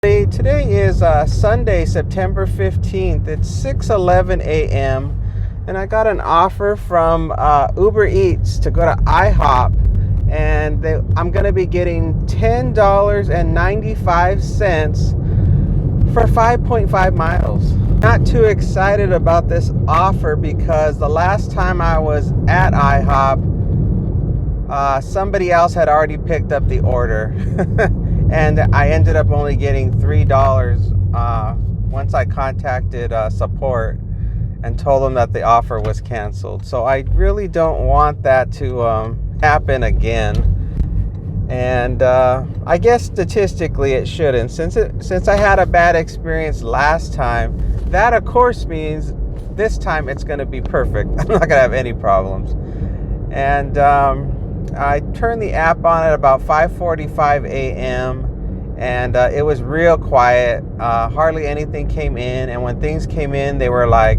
Today is Sunday, September 15th. It's 6:11 a.m. and I got an offer from Uber Eats to go to IHOP, and I'm going to be getting $10.95 for 5.5 miles. Not too excited about this offer because the last time I was at IHOP, somebody else had already picked up the order. And I ended up only getting $3 once I contacted support and told them that the offer was canceled. So I really don't want that to happen again. And I guess statistically it shouldn't. Since I had a bad experience last time, that of course means this time it's going to be perfect. I'm not going to have any problems. And I turned the app on at about 5:45 a.m. and it was real quiet. Hardly anything came in, and when things came in, they were like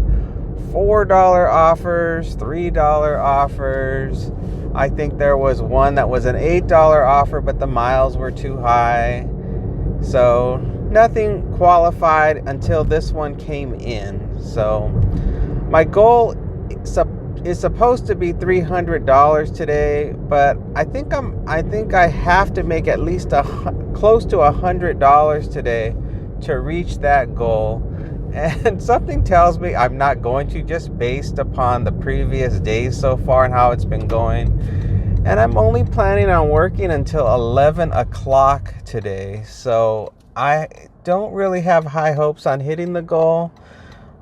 $4 offers, $3 offers. I think there was one that was an $8 offer, but the miles were too high. So nothing qualified until this one came in. So my goal is supposed to be $300 today, but I think I have to make at least close to $100 today to reach that goal. And something tells me I'm not going to, just based upon the previous days so far and how it's been going. And I'm only planning on working until 11 o'clock today, so I don't really have high hopes on hitting the goal.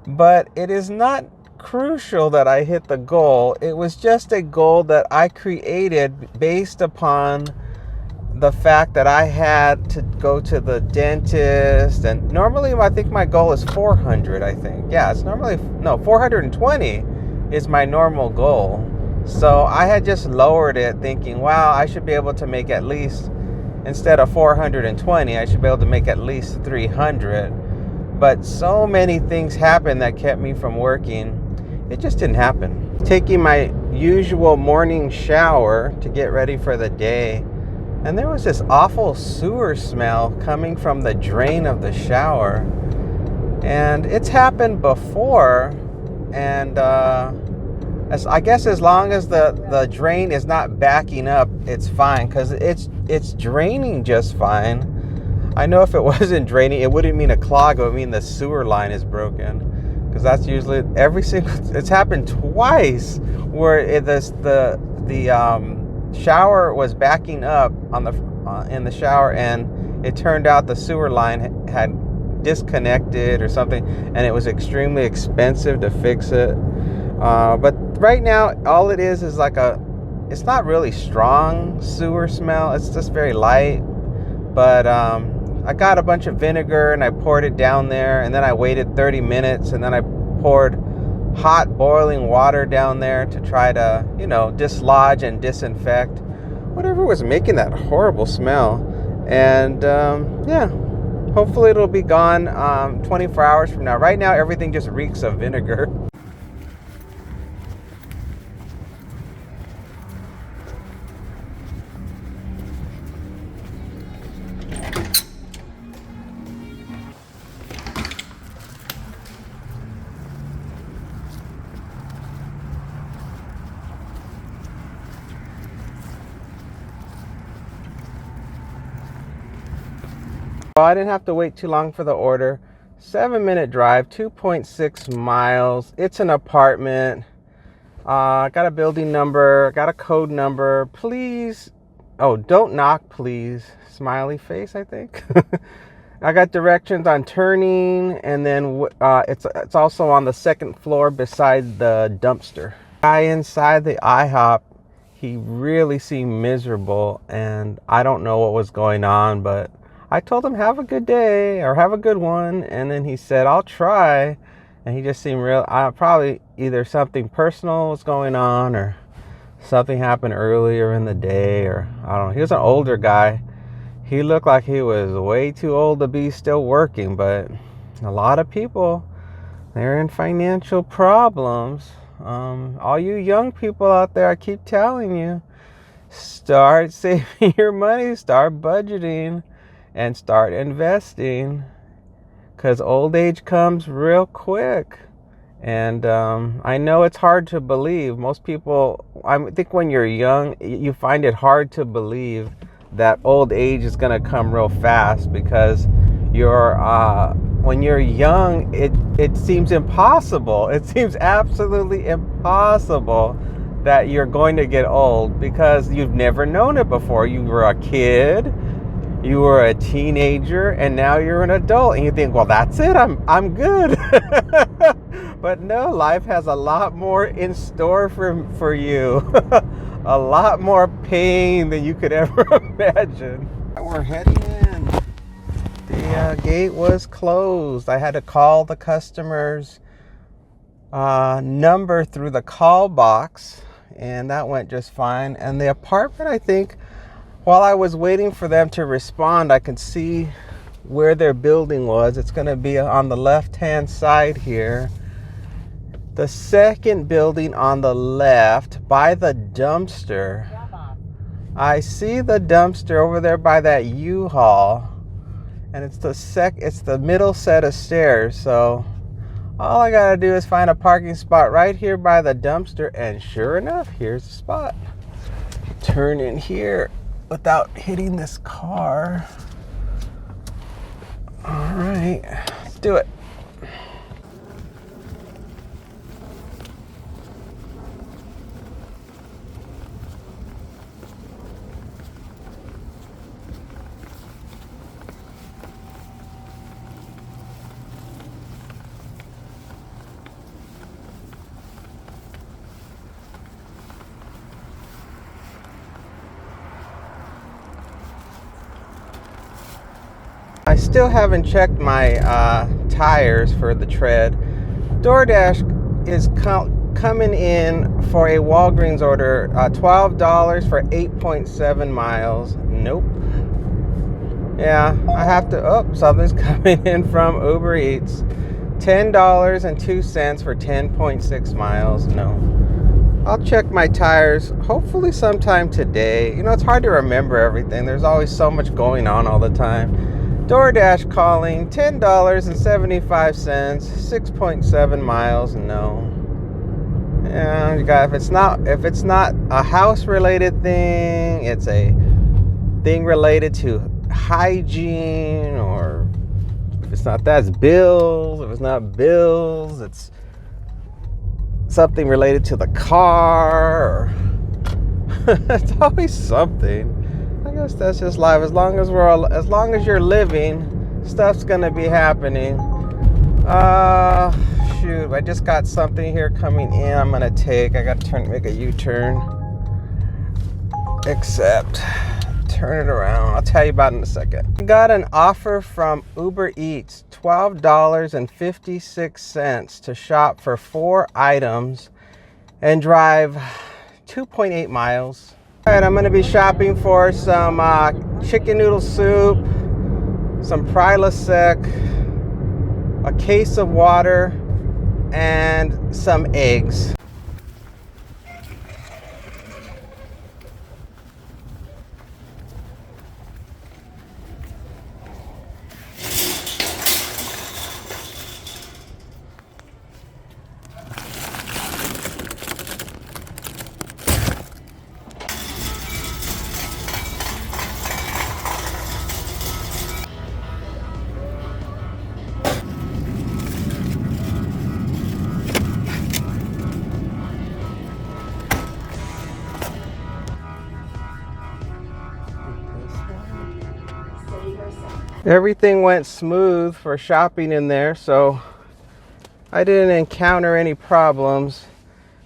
But it is not crucial that I hit the goal. It was just a goal that I created based upon the fact that I had to go to the dentist, and normally I think my goal is 400. I think, yeah, it's normally 420 is my normal goal. So I had just lowered it, thinking, wow, I should be able to make at least, instead of 420, I should be able to make at least 300. But so many things happened that kept me from working. It just didn't happen. Taking my usual morning shower to get ready for the day, and there was this awful sewer smell coming from the drain of the shower. And it's happened before, and I guess as long as the drain is not backing up, it's fine, because it's draining just fine. I know if it wasn't draining, it wouldn't mean a clog, it would mean the sewer line is broken. Because that's usually it's happened twice where the shower was backing up in the shower, and it turned out the sewer line had disconnected or something, and it was extremely expensive to fix it. But right now, all it is like it's not really strong sewer smell. It's just very light. But I got a bunch of vinegar and I poured it down there, and then I waited 30 minutes, and then I poured hot boiling water down there to try to, dislodge and disinfect whatever was making that horrible smell. And hopefully it'll be gone 24 hours from now. Right now, everything just reeks of vinegar. Well, I didn't have to wait too long for the order. 7-minute drive, 2.6 miles. It's an apartment. I got a building number, got a code number. Please, don't knock, please. Smiley face, I think. I got directions on turning, and then it's also on the second floor beside the dumpster. Guy inside the IHOP, he really seemed miserable, and I don't know what was going on, but I told him, have a good day, or have a good one. And then he said, I'll try. And he just seemed probably either something personal was going on, or something happened earlier in the day, or I don't know. He was an older guy. He looked like he was way too old to be still working, but a lot of people, they're in financial problems. All you young people out there, I keep telling you, start saving your money, start budgeting. and start investing, because old age comes real quick. And I know it's hard to believe. Most people, I think when you're young, you find it hard to believe that old age is going to come real fast, because when you're young, it seems impossible. It seems absolutely impossible that you're going to get old, because you've never known it before. You were a kid, you were a teenager, and now you're an adult, and you think, well, that's it, I'm good. But no, life has a lot more in store for you. A lot more pain than you could ever imagine. We're heading in. The gate was closed. I had to call the customer's number through the call box, and that went just fine. And the apartment, I think, while I was waiting for them to respond, I could see where their building was. It's going to be on the left-hand side here. The second building on the left by the dumpster. I see the dumpster over there by that U-Haul, and it's the middle set of stairs. So all I gotta do is find a parking spot right here by the dumpster, and sure enough, here's the spot. Turn in here without hitting this car. All right, let's do it. I still haven't checked my tires for the tread. DoorDash is coming in for a Walgreens order, $12 for 8.7 miles. Nope. Yeah, I have to, something's coming in from Uber Eats. $10.02 for 10.6 miles. No. I'll check my tires hopefully sometime today. You know, it's hard to remember everything. There's always so much going on all the time. DoorDash calling, $10.75, 6.7 miles. No. And you got, if it's not a house related thing, it's a thing related to hygiene, or if it's not that, it's bills. If it's not bills, it's something related to the car. It's always something. I guess that's just life. As long as you're living, stuff's gonna be happening. Shoot, I just got something here coming in. I'm gonna take. I gotta make a U-turn. Except, turn it around. I'll tell you about it in a second. I got an offer from Uber Eats, $12.56 to shop for 4 items and drive 2.8 miles. All right, I'm going to be shopping for some chicken noodle soup, some Prilosec, a case of water, and some eggs. Everything went smooth for shopping in there, so I didn't encounter any problems.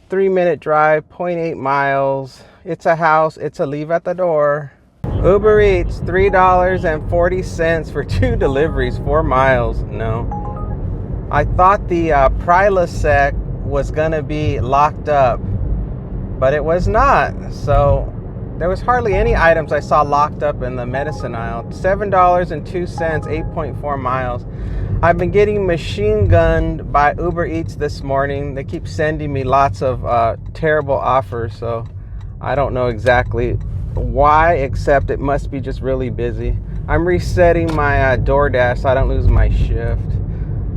3-minute drive, 0.8 miles. It's a house, it's a leave at the door. Uber Eats, $3.40 for 2 deliveries, 4 miles. No. I thought the Prilosec was gonna be locked up, but it was not. So there was hardly any items I saw locked up in the medicine aisle. $7.02, 8.4 miles. I've been getting machine gunned by Uber Eats this morning. They keep sending me lots of terrible offers, so I don't know exactly why, except it must be just really busy. I'm resetting my DoorDash so I don't lose my shift.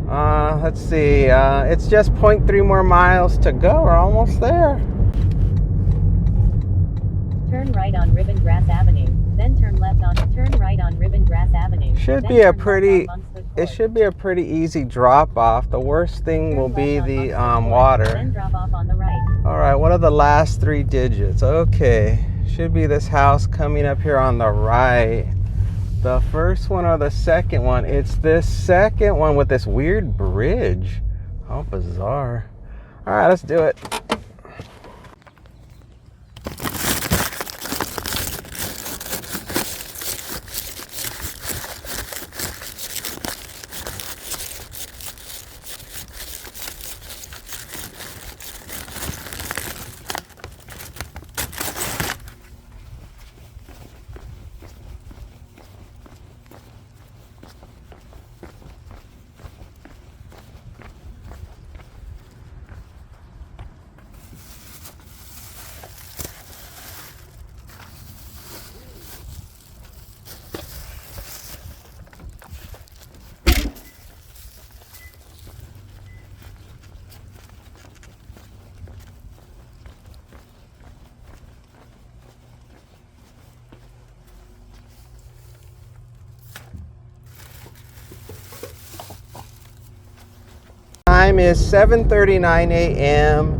Let's see. It's just 0.3 more miles to go. We're almost there. Turn right on Ribbongrass Avenue. Then turn left on. Turn right on Ribbongrass Avenue. It should be a pretty easy drop off. The worst thing will be the water. Then drop off on the right. All right, what are the last 3 digits? Okay, should be this house coming up here on the right. The first one or the second one? It's this second one with this weird bridge. How bizarre. All right, let's do it. Time is 7:39 a.m.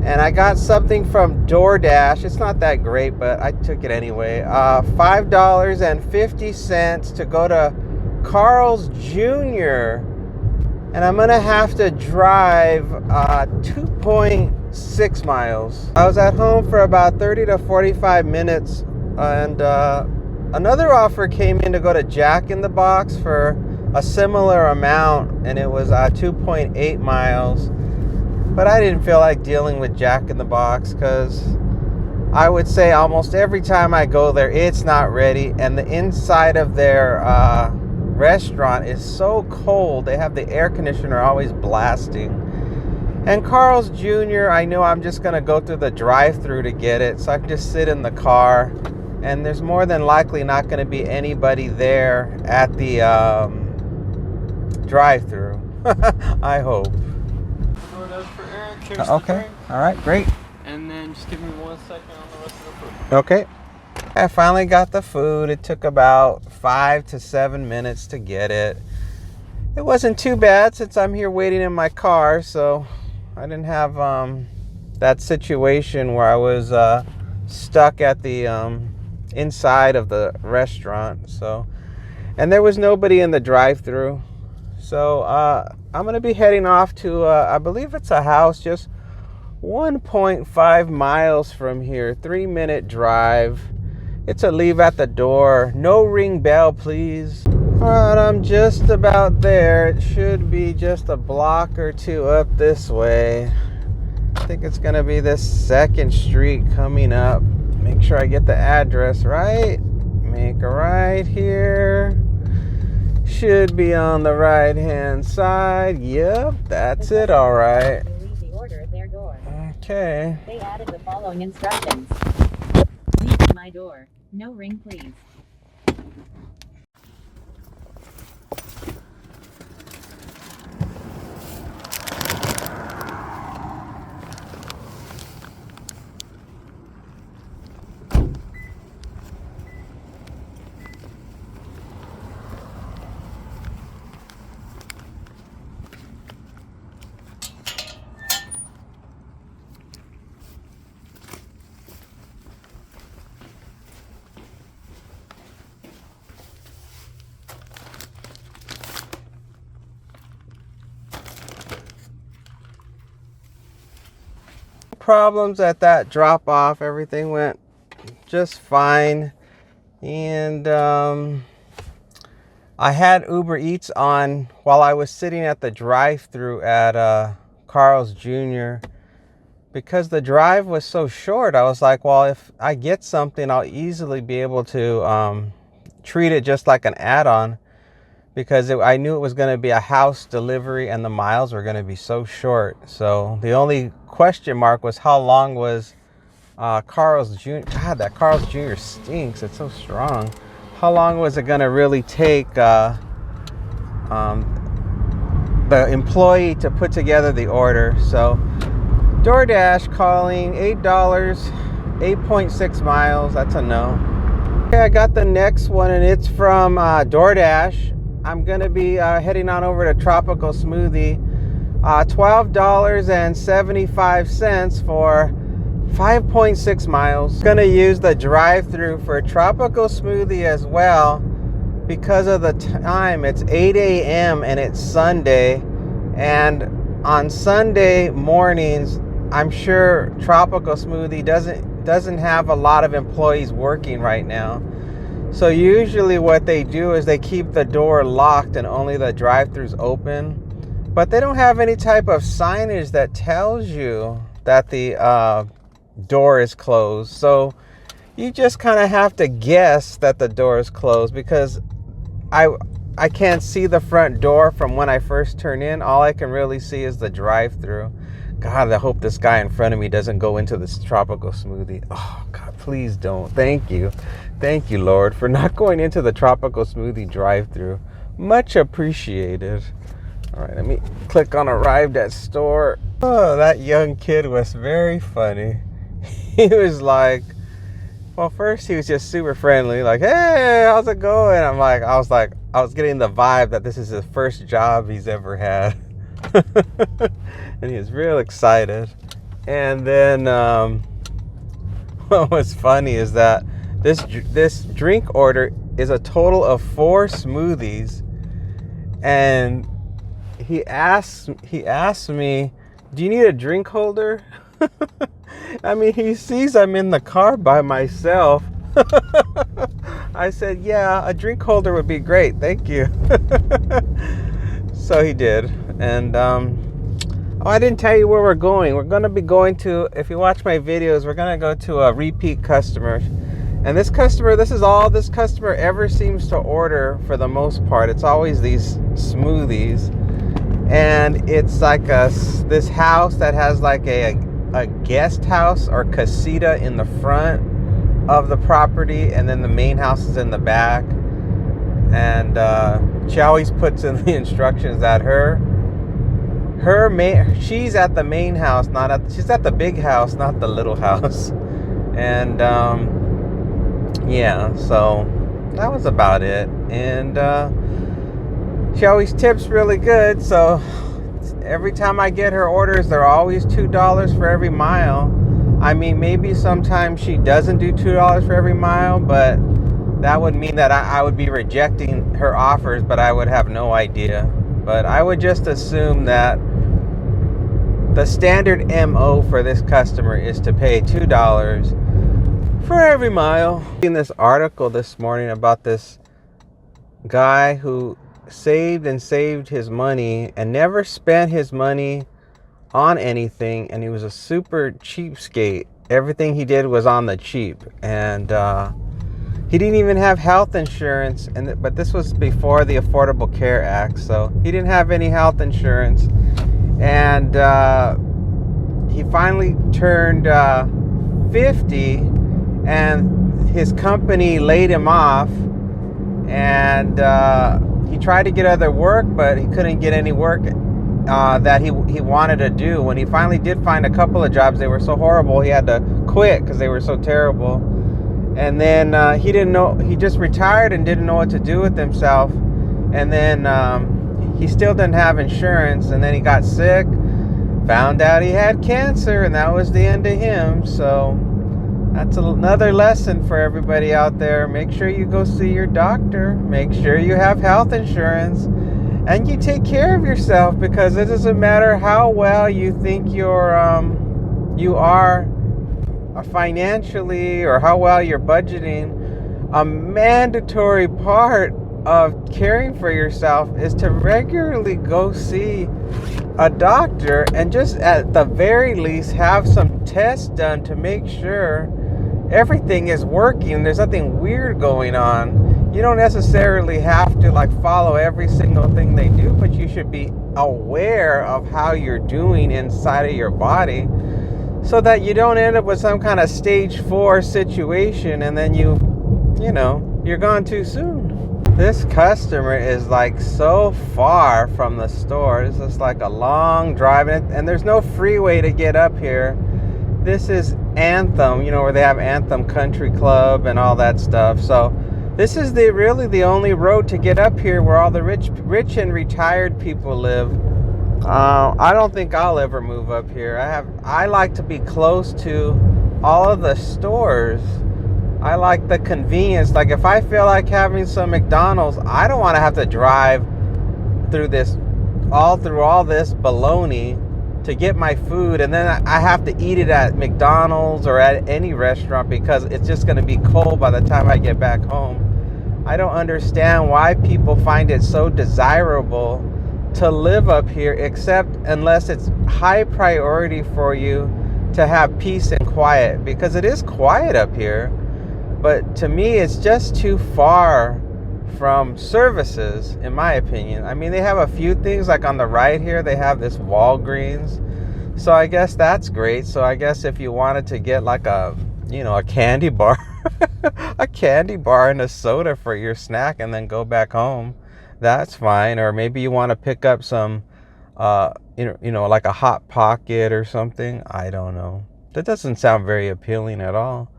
and I got something from DoorDash. It's not that great, but I took it anyway. $5.50 to go to Carl's Jr. And I'm gonna have to drive 2.6 miles. I was at home for about 30 to 45 minutes, and another offer came in to go to Jack in the Box for a similar amount, and it was 2.8 miles. But I didn't feel like dealing with Jack in the Box because I would say almost every time I go there, it's not ready, and the inside of their restaurant is so cold. They have the air conditioner always blasting. And Carl's Jr., I know I'm just gonna go through the drive-thru to get it, so I can just sit in the car, and there's more than likely not gonna be anybody there at the drive-thru. I hope. DoorDash for Eric. Here's Okay. the drink. All right, great. And then just give me 1 second on the rest of the food. Okay. I finally got the food. It took about 5 to 7 minutes to get it. It wasn't too bad since I'm here waiting in my car, so I didn't have that situation where I was stuck at the inside of the restaurant. So, and there was nobody in the drive-thru. So I'm going to be heading off to, I believe it's a house just 1.5 miles from here, 3-minute drive. It's a leave at the door. No ring bell, please. All right, I'm just about there. It should be just a block or two up this way. I think it's going to be this 2nd Street coming up. Make sure I get the address right. Make a right here. Should be on the right-hand side. Yep, that's it. All right. Leave the order at their door. Okay. They added the following instructions. Leave at my door. No ring, please. Problems at that drop off. Everything went just fine, and I had Uber Eats on while I was sitting at the drive-thru at Carl's Jr. because the drive was so short. I was like, well, if I get something, I'll easily be able to treat it just like an add-on, because I knew it was going to be a house delivery and the miles were going to be so short. So the only question mark was how long was Carl's Jr. God, that Carl's Jr. stinks. It's so strong. how long was it gonna really take the employee to put together the order. So DoorDash calling $8, 8.6 miles. That's a no. Okay, I got the next one, and it's from DoorDash. I'm gonna be heading on over to Tropical Smoothie. $12.75 for 5.6 miles. Gonna use the drive-through for Tropical Smoothie as well because of the time. It's 8 a.m. and it's Sunday, and on Sunday mornings I'm sure Tropical Smoothie doesn't have a lot of employees working right now. So usually what they do is they keep the door locked and only the drive-throughs open. But they don't have any type of signage that tells you that the door is closed. So you just kind of have to guess that the door is closed, because I can't see the front door from when I first turn in. All I can really see is the drive-through. God, I hope this guy in front of me doesn't go into this Tropical Smoothie. Oh, God, please don't. Thank you. Thank you, Lord, for not going into the Tropical Smoothie drive-through. Much appreciated. All right, let me click on arrived at store. Oh, that young kid was very funny. He was like, well, first he was just super friendly, like, hey, how's it going? I was getting the vibe that this is his first job he's ever had. And he was real excited. And then what was funny is that this drink order is a total of 4 smoothies, and he asked me, do you need a drink holder? I mean, he sees I'm in the car by myself. I said, yeah, a drink holder would be great, thank you. So he did. And I didn't tell you where we're going. We're going to be going to, if you watch my videos, we're going to go to a repeat customer. And this is all this customer ever seems to order for the most part. It's always these smoothies. And it's like this house that has like a guest house or casita in the front of the property, and then the main house is in the back. And she always puts in the instructions that she's at the main house, she's at the big house, not the little house. And yeah, so that was about it. And she always tips really good, so every time I get her orders, they're always $2 for every mile. I mean, maybe sometimes she doesn't do $2 for every mile, but that would mean that I would be rejecting her offers, but I would have no idea. But I would just assume that the standard MO for this customer is to pay $2 for every mile. In this article this morning about this guy who saved his money and never spent his money on anything, and he was a super cheapskate. Everything he did was on the cheap, and he didn't even have health insurance. But this was before the Affordable Care Act, so he didn't have any health insurance. And he finally turned 50, and his company laid him off. And he tried to get other work, but he couldn't get any work that he wanted to do. When he finally did find a couple of jobs, they were so horrible he had to quit because they were so terrible. And then he didn't know, he just retired and didn't know what to do with himself. And then he still didn't have insurance, and then he got sick, found out he had cancer, and that was the end of him. So that's another lesson for everybody out there. Make sure you go see your doctor. Make sure you have health insurance, and you take care of yourself, because it doesn't matter how well you think you are financially, or how well you're budgeting. A mandatory part of caring for yourself is to regularly go see a doctor, and just at the very least have some tests done to make sure everything is working, there's nothing weird going on. You don't necessarily have to follow every single thing they do, but you should be aware of how you're doing inside of your body, so that you don't end up with some kind of stage 4 situation, and then you you're gone too soon. This customer is like so far from the store. It's just like a long drive, and there's no freeway to get up here. This is Anthem, you know, where they have Anthem Country Club and all that stuff. So this is really the only road to get up here where all the rich and retired people live. I don't think I'll ever move up here. I like to be close to all of the stores. I like the convenience. Like if I feel like having some McDonald's, I don't want to have to drive through all this baloney to get my food, and then I have to eat it at McDonald's or at any restaurant because it's just going to be cold by the time I get back home. I don't understand why people find it so desirable to live up here, except unless it's high priority for you to have peace and quiet, because it is quiet up here. But to me, it's just too far from services, in my opinion. I mean, they have a few things, like on the right here, they have this Walgreens. So I guess that's great. So I guess if you wanted to get like a candy bar, a candy bar and a soda for your snack and then go back home, that's fine. Or maybe you want to pick up some, like a Hot Pocket or something. I don't know. That doesn't sound very appealing at all.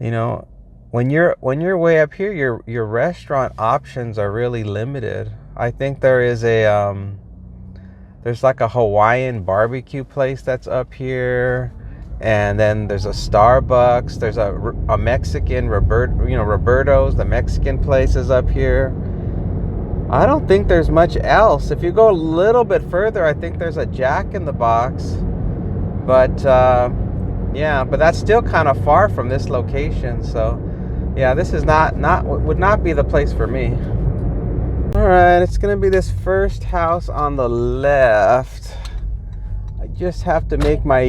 You know, when you're way up here, your restaurant options are really limited. I think there is there's like a Hawaiian barbecue place that's up here, and then there's a Starbucks. There's a Mexican Roberto's, the Mexican place is up here. I don't think there's much else. If you go a little bit further, I think there's a Jack in the Box, but yeah, but that's still kind of far from this location. So yeah, this is would not be the place for me. All right, it's gonna be this first house on the left. I just have to make my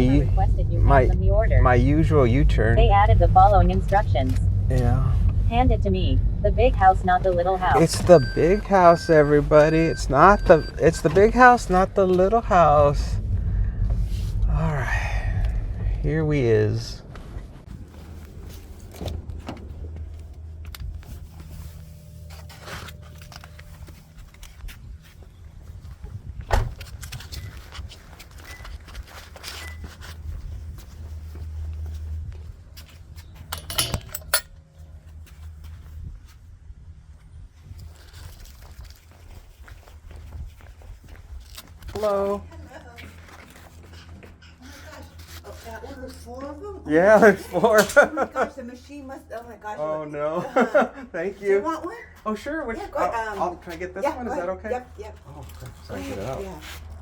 usual U-turn. They added the following instructions. Yeah. Hand it to me. The big house, not the little house. It's the big house, everybody. It's the big house, not the little house. All right. Here we is. Hello. There's 4 of them? Yeah, there's 4. Oh my gosh, the machine must. Oh my gosh. Oh no. Thank Do you. you want one? Oh sure. Which, Yeah, go ahead. can I get this Yeah, one? go Is that ahead. okay? Yep. Oh, sorry, get it out. Yeah.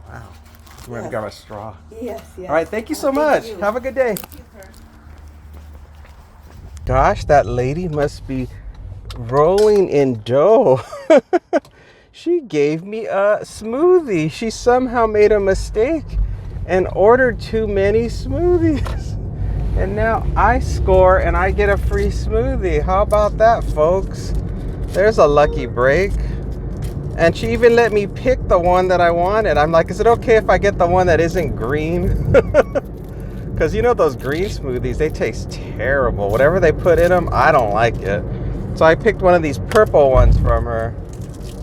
Wow. I'm gonna Yes. grab a straw. Yes. All right. Thank you so Thank much. you. Have a good day. Gosh, that lady must be rolling in dough. She gave me a smoothie. She somehow made a mistake and ordered too many smoothies. And now I score and I get a free smoothie. How about that, folks? There's a lucky break. And she even let me pick the one that I wanted. I'm like, is it okay if I get the one that isn't green? Because you know those green smoothies, they taste terrible. Whatever they put in them, I don't like it. So I picked one of these purple ones from her.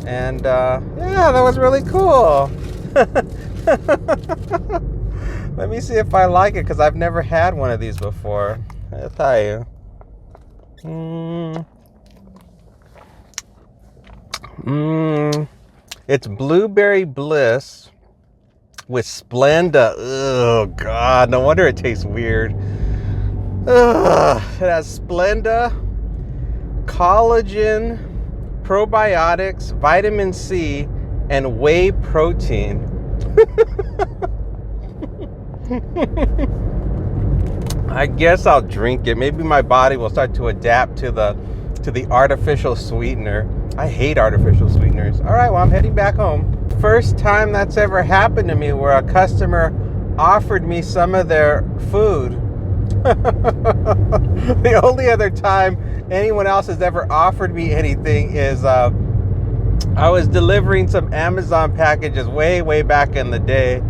And yeah, that was really cool. Let me see if I like it, because I've never had one of these before. I'll tell you. It's Blueberry Bliss with Splenda. Oh, God. No wonder it tastes weird. Ugh. It has Splenda, collagen, probiotics, vitamin C, and whey protein. I guess I'll drink it. Maybe my body will start to adapt to the artificial sweetener. I hate artificial sweeteners. All right, well, I'm heading back home. First time that's ever happened to me where a customer offered me some of their food. The only other time anyone else has ever offered me anything is I was delivering some Amazon packages way back in the day.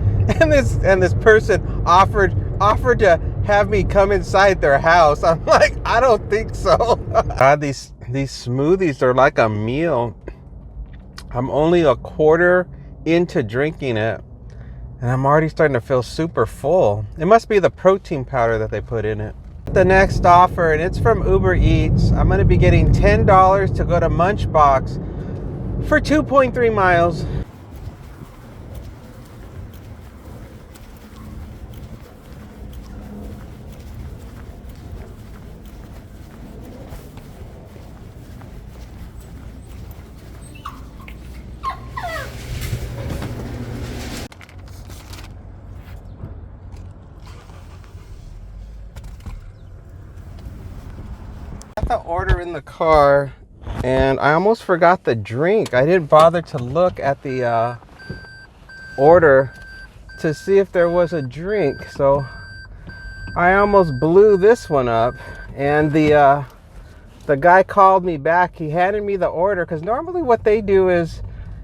And this person offered to have me come inside their house. I'm like, I don't think so. God, these these smoothies are like a meal. I'm only a quarter into drinking it, and I'm already starting to feel super full. It must be the protein powder that they put in it. The next offer, and it's from Uber Eats. I'm going to be getting $10 to go to Munchbox for 2.3 miles. The order in the car, and I almost forgot the drink. I didn't bother to look at the order to see if there was a drink, so I almost blew this one up. And the guy called me back. He handed me the order, because normally what they do is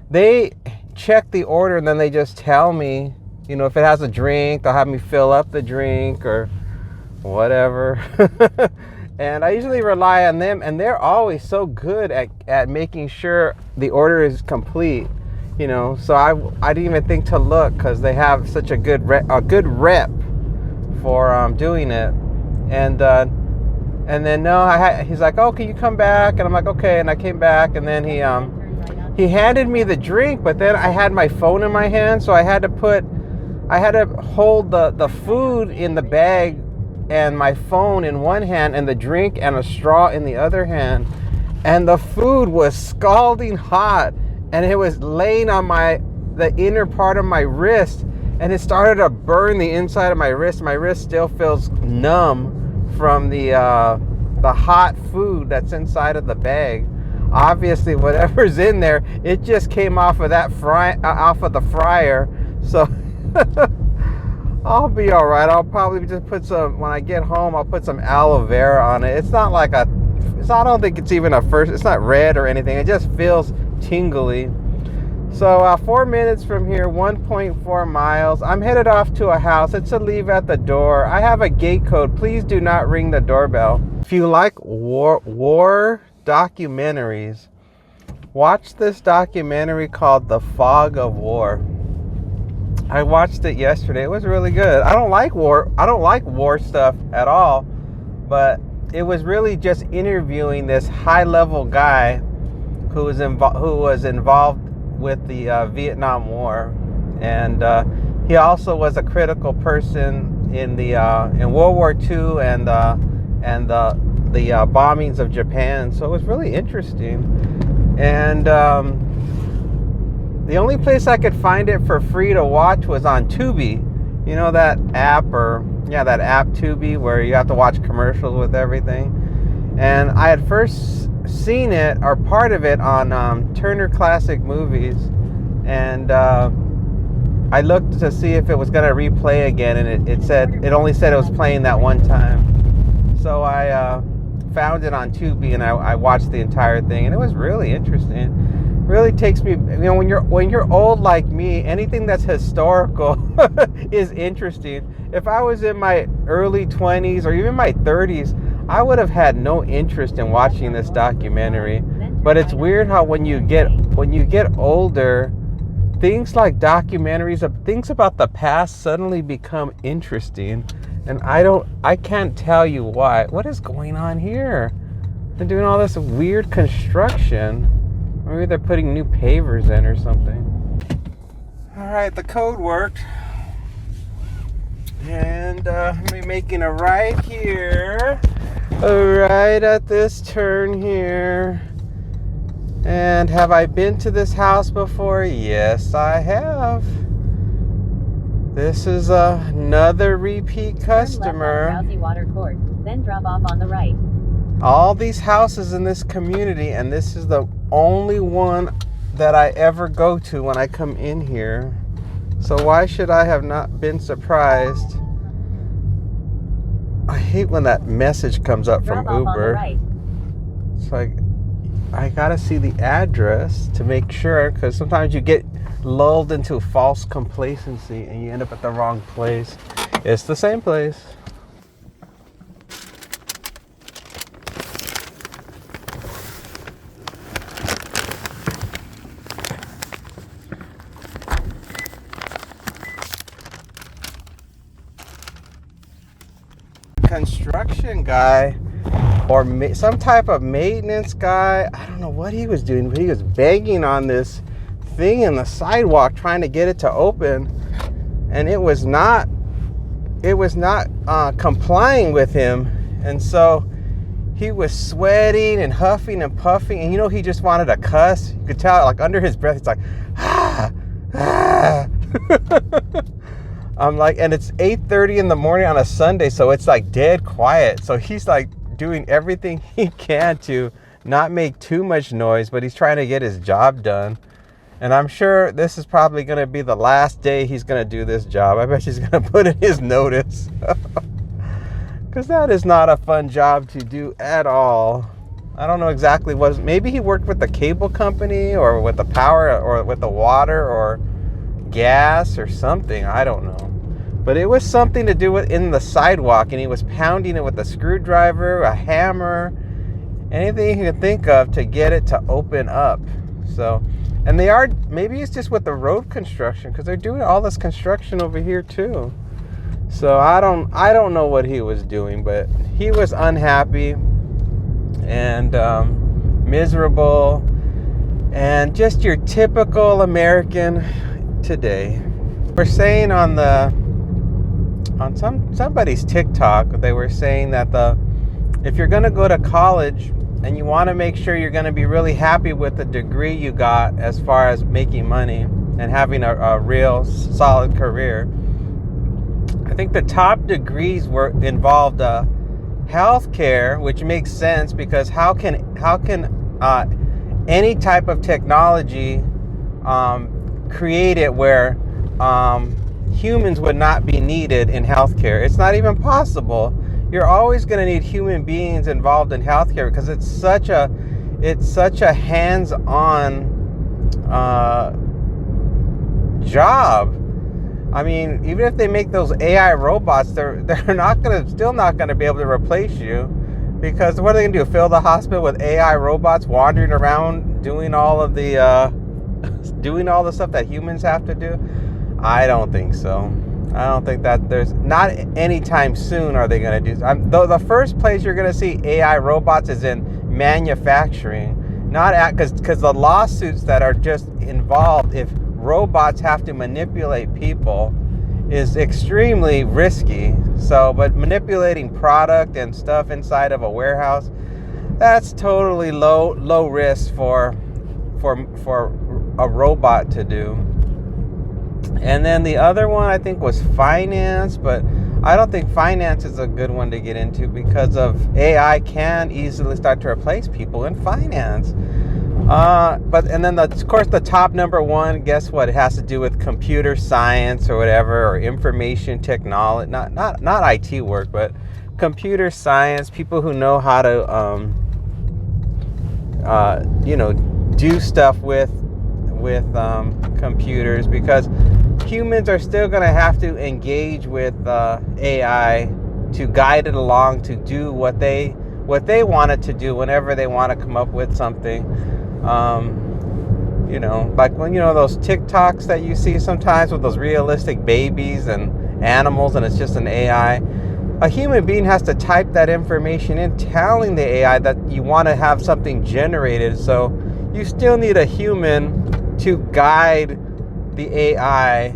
they check the order and then they just tell me, you know, if it has a drink, they'll have me fill up the drink or whatever. And I usually rely on them, and they're always so good at making sure the order is complete, you know. So I didn't even think to look, because they have such a good rep for doing it. And then he's like, "Oh, can you come back?" And I'm like, "Okay." And I came back, and then he handed me the drink, but then I had my phone in my hand, so I had to hold the food in the bag and my phone in one hand and the drink and a straw in the other hand. And the food was scalding hot, and it was laying on the inner part of my wrist, and it started to burn the inside of my wrist. My wrist still feels numb from the hot food that's inside of the bag. Obviously whatever's in there, it just came off of off of the fryer. So I'll be all right. I'll probably just when I get home, I'll put some aloe vera on it. It's not like I don't think it's even it's not red or anything. It just feels tingly. So 4 minutes from here, 1.4 miles. I'm headed off to a house. It's a leave at the door. I have a gate code. Please do not ring the doorbell. If you like war documentaries, watch this documentary called The Fog of War. I watched it yesterday. It was really good. I don't like war stuff at all, but it was really just interviewing this high-level guy who was involved with the Vietnam War, and he also was a critical person in World War II and the bombings of Japan. So it was really interesting. And the only place I could find it for free to watch was on Tubi. You know that app, that app Tubi, where you have to watch commercials with everything. And I had first seen it, or part of it, on Turner Classic Movies. And I looked to see if it was going to replay again, and it only said it was playing that one time. So I found it on Tubi, and I watched the entire thing, and it was really interesting. Really takes me, when you're old like me, anything that's historical is interesting. If I was in my early 20s or even my 30s, I would have had no interest in watching this documentary. But it's weird how when you get older, things like documentaries of things about the past suddenly become interesting. And I can't tell you why. What is going on here? They're doing all this weird construction. Maybe they're putting new pavers in or something. All right, the code worked. And I'm making a right here. Right at this turn here. And have I been to this house before? Yes, I have. This is another repeat customer. Turn left on Rousey Water Court, then drop off on the right. All these houses in this community, and this is the only one that I ever go to when I come in here. So why should I have not been surprised? I hate when that message comes up from Uber. Right. It's like, I gotta see the address to make sure, because sometimes you get lulled into false complacency and you end up at the wrong place. It's the same place. construction guy or some type of maintenance guy. I don't know what he was doing, but he was banging on this thing in the sidewalk trying to get it to open, and it was not complying with him. And so he was sweating and huffing and puffing, and he just wanted to cuss. You could tell, like, under his breath, it's like, I'm like, and it's 8:30 in the morning on a Sunday, so it's like dead quiet. So he's like doing everything he can to not make too much noise, but he's trying to get his job done. And I'm sure this is probably going to be the last day he's going to do this job. I bet he's going to put in his notice. Because that is not a fun job to do at all. I don't know exactly what. Maybe he worked with the cable company or with the power or with the water or gas or something. I don't know. But it was something to do with in the sidewalk, and he was pounding it with a screwdriver, a hammer, anything he could think of to get it to open up. So, and they are, maybe it's just with the road construction, because they're doing all this construction over here too. So I don't know what he was doing, but he was unhappy and miserable, and just your typical American today. We're saying on somebody's TikTok, they were saying that if you're going to go to college and you want to make sure you're going to be really happy with the degree you got as far as making money and having a real solid career, I think the top degrees involved healthcare, which makes sense, because how can any type of technology create it where humans would not be needed in healthcare? It's not even possible. You're always going to need human beings involved in healthcare, because it's such a hands-on job. I mean, even if they make those AI robots, they're still not gonna be able to replace you, because what are they gonna do? Fill the hospital with AI robots wandering around doing all of the stuff that humans have to do? I don't think so. I don't think that there's not anytime soon are they gonna do. Though the first place you're gonna see AI robots is in manufacturing, because the lawsuits that are just involved if robots have to manipulate people is extremely risky. So, but manipulating product and stuff inside of a warehouse, that's totally low risk for a robot to do. And then the other one I think was finance, but I don't think finance is a good one to get into, because of AI can easily start to replace people in finance. And then of course the top number one, guess what? It has to do with computer science or whatever, or information technology, not IT work, but computer science, people who know how to do stuff with computers, because humans are still going to have to engage with AI to guide it along to do what they want it to do whenever they want to come up with something. Like when those TikToks that you see sometimes with those realistic babies and animals, and it's just an AI. A human being has to type that information in, telling the AI that you want to have something generated. So you still need a human to guide the AI,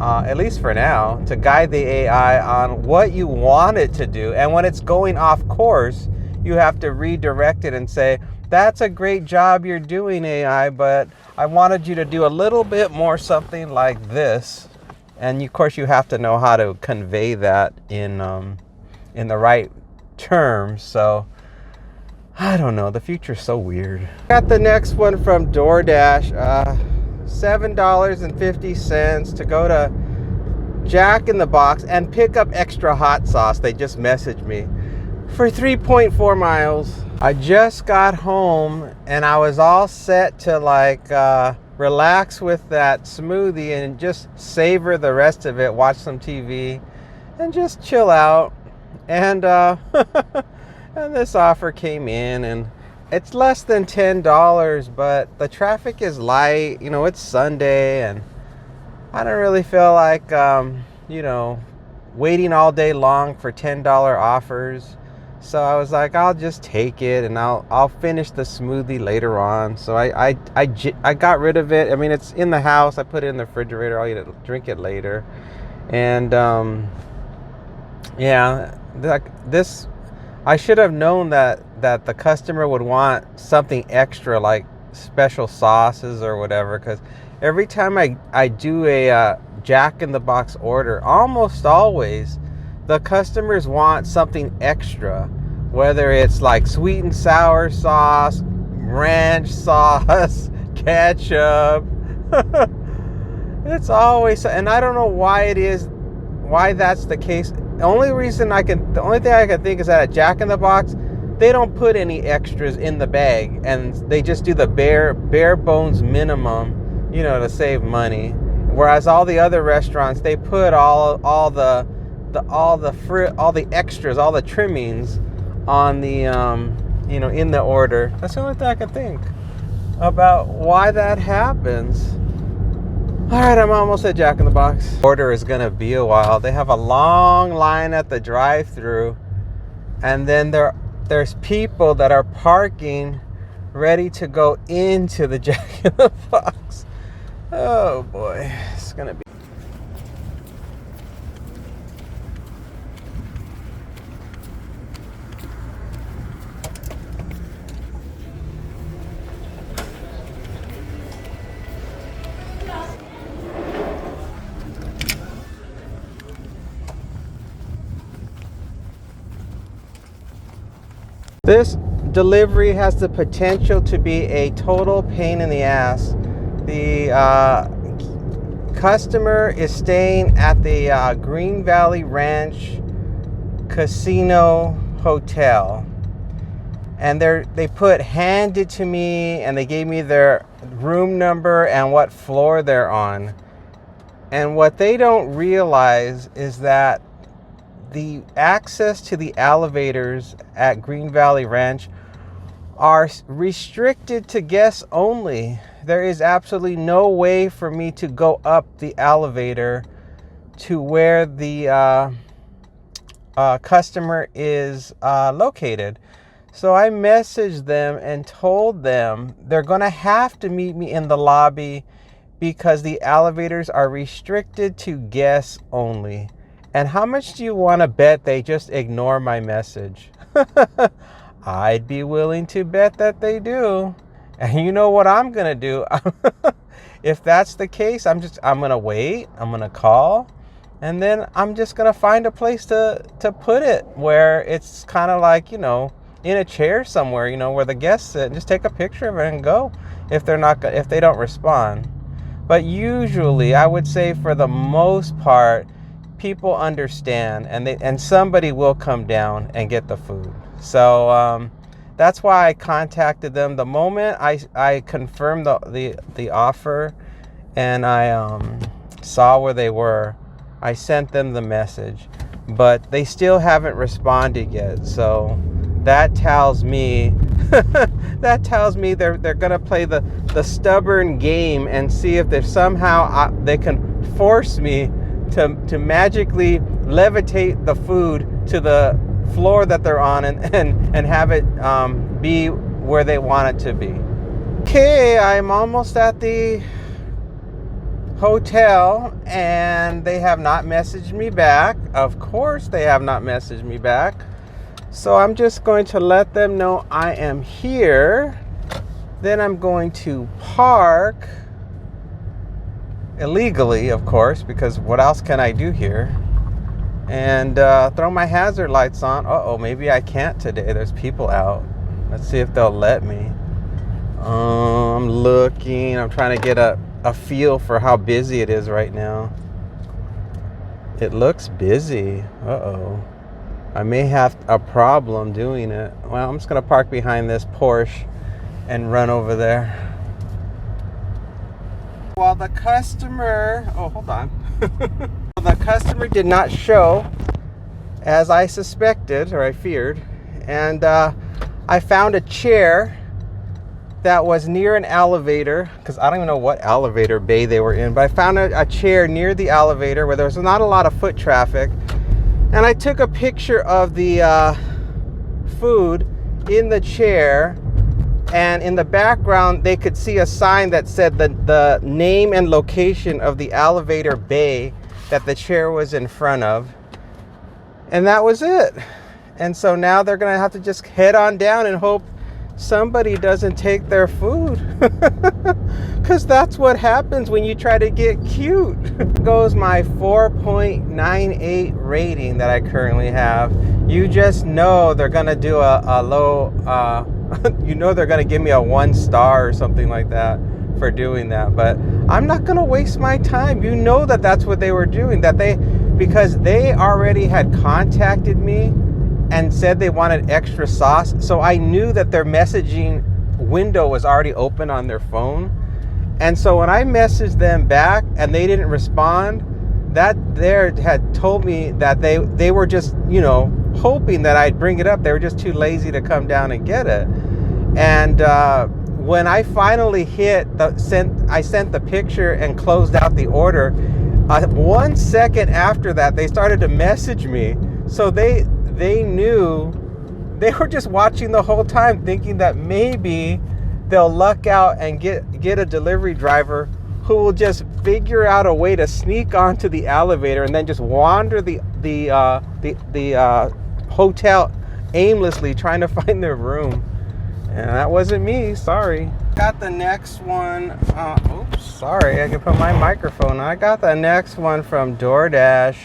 at least for now, to guide the AI on what you want it to do. And when it's going off course, you have to redirect it and say, that's a great job you're doing, AI, but I wanted you to do a little bit more something like this. And of course you have to know how to convey that in the right terms. So I don't know, the future's so weird. Got the next one from DoorDash, $7.50 to go to Jack in the Box and pick up extra hot sauce. They just messaged me for 3.4 miles. I just got home and I was all set to relax with that smoothie and just savor the rest of it, watch some TV and just chill out. And and this offer came in, and it's less than $10, but the traffic is light. It's Sunday, and I don't really feel like waiting all day long for $10 offers. So I was like, I'll just take it and I'll finish the smoothie later on. So I got rid of it. I mean, it's in the house. I put it in the refrigerator. I'll drink it later. And yeah, this, I should have known that the customer would want something extra, like special sauces or whatever, because every time I do a Jack in the Box order, almost always the customers want something extra, whether it's like sweet and sour sauce, ranch sauce, ketchup. It's always, and I don't know why that's the case. The only thing I can think is that at Jack in the Box, they don't put any extras in the bag, and they just do the bare bones minimum, to save money. Whereas all the other restaurants, they put all the extras, all the trimmings on the in the order. That's the only thing I can think about why that happens. All right, I'm almost at Jack in the Box. Order is gonna be a while. They have a long line at the drive-thru, and then there's people that are parking ready to go into the Jack in the Box. Oh boy, it's gonna be. This delivery has the potential to be a total pain in the ass. The customer is staying at the Green Valley Ranch Casino Hotel, and they put handed to me, and they gave me their room number and what floor they're on. And what they don't realize is that the access to the elevators at Green Valley Ranch are restricted to guests only. There is absolutely no way for me to go up the elevator to where the customer is located. So I messaged them and told them they're going to have to meet me in the lobby because the elevators are restricted to guests only. And how much do you want to bet they just ignore my message? I'd be willing to bet that they do. And you know what I'm going to do? If that's the case, I'm going to wait. I'm going to call. And then I'm just going to find a place to put it where it's kind of like, in a chair somewhere, where the guests sit, and just take a picture of it and go if they don't respond. But usually, I would say for the most part, people understand, and somebody will come down and get the food. So that's why I contacted them the moment I confirmed the offer, and I saw where they were. I sent them the message, but they still haven't responded yet. So that tells me they're gonna play the stubborn game and see if they somehow they can force me to magically levitate the food to the floor that they're on and have it be where they want it to be. Okay, I'm almost at the hotel, and they have not messaged me back. Of course they have not messaged me back. So I'm just going to let them know I am here. Then I'm going to park illegally, of course, because what else can I do here? And throw my hazard lights on. Maybe I can't today. There's people out. Let's see if they'll let me. I'm looking. I'm trying to get a feel for how busy it is right now. It looks busy. I may have a problem doing it. Well, I'm just going to park behind this Porsche and run over there. While the customer, hold on. The customer did not show as I suspected, or I feared, and I found a chair that was near an elevator, because I don't even know what elevator bay they were in, but I found a chair near the elevator where there was not a lot of foot traffic, And I took a picture of the food in the chair, and in the background they could see a sign that said the name and location of the elevator bay that the chair was in front of. And that was it. And so now they're gonna have to just head on down and hope somebody doesn't take their food. Because that's what happens when you try to get cute. Goes my 4.98 rating that I currently have. You just know they're gonna do a low, you know they're gonna give me a 1 star or something like that for doing that. But I'm not gonna waste my time. You know that that's what they were doing. Because they already had contacted me and said they wanted extra sauce. So I knew that their messaging window was already open on their phone. And so when I messaged them back and they didn't respond, that there had told me that they were just, you know, hoping that I'd bring it up. They were just too lazy to come down and get it. And when I finally I sent the picture and closed out the order, 1 second after that, they started to message me. So they knew, they were just watching the whole time, thinking that maybe they'll luck out and get a delivery driver who will just figure out a way to sneak onto the elevator and then just wander the hotel aimlessly trying to find their room. And that wasn't me, sorry. Got the next one, oops, sorry, I can put my microphone on. I got the next one from DoorDash,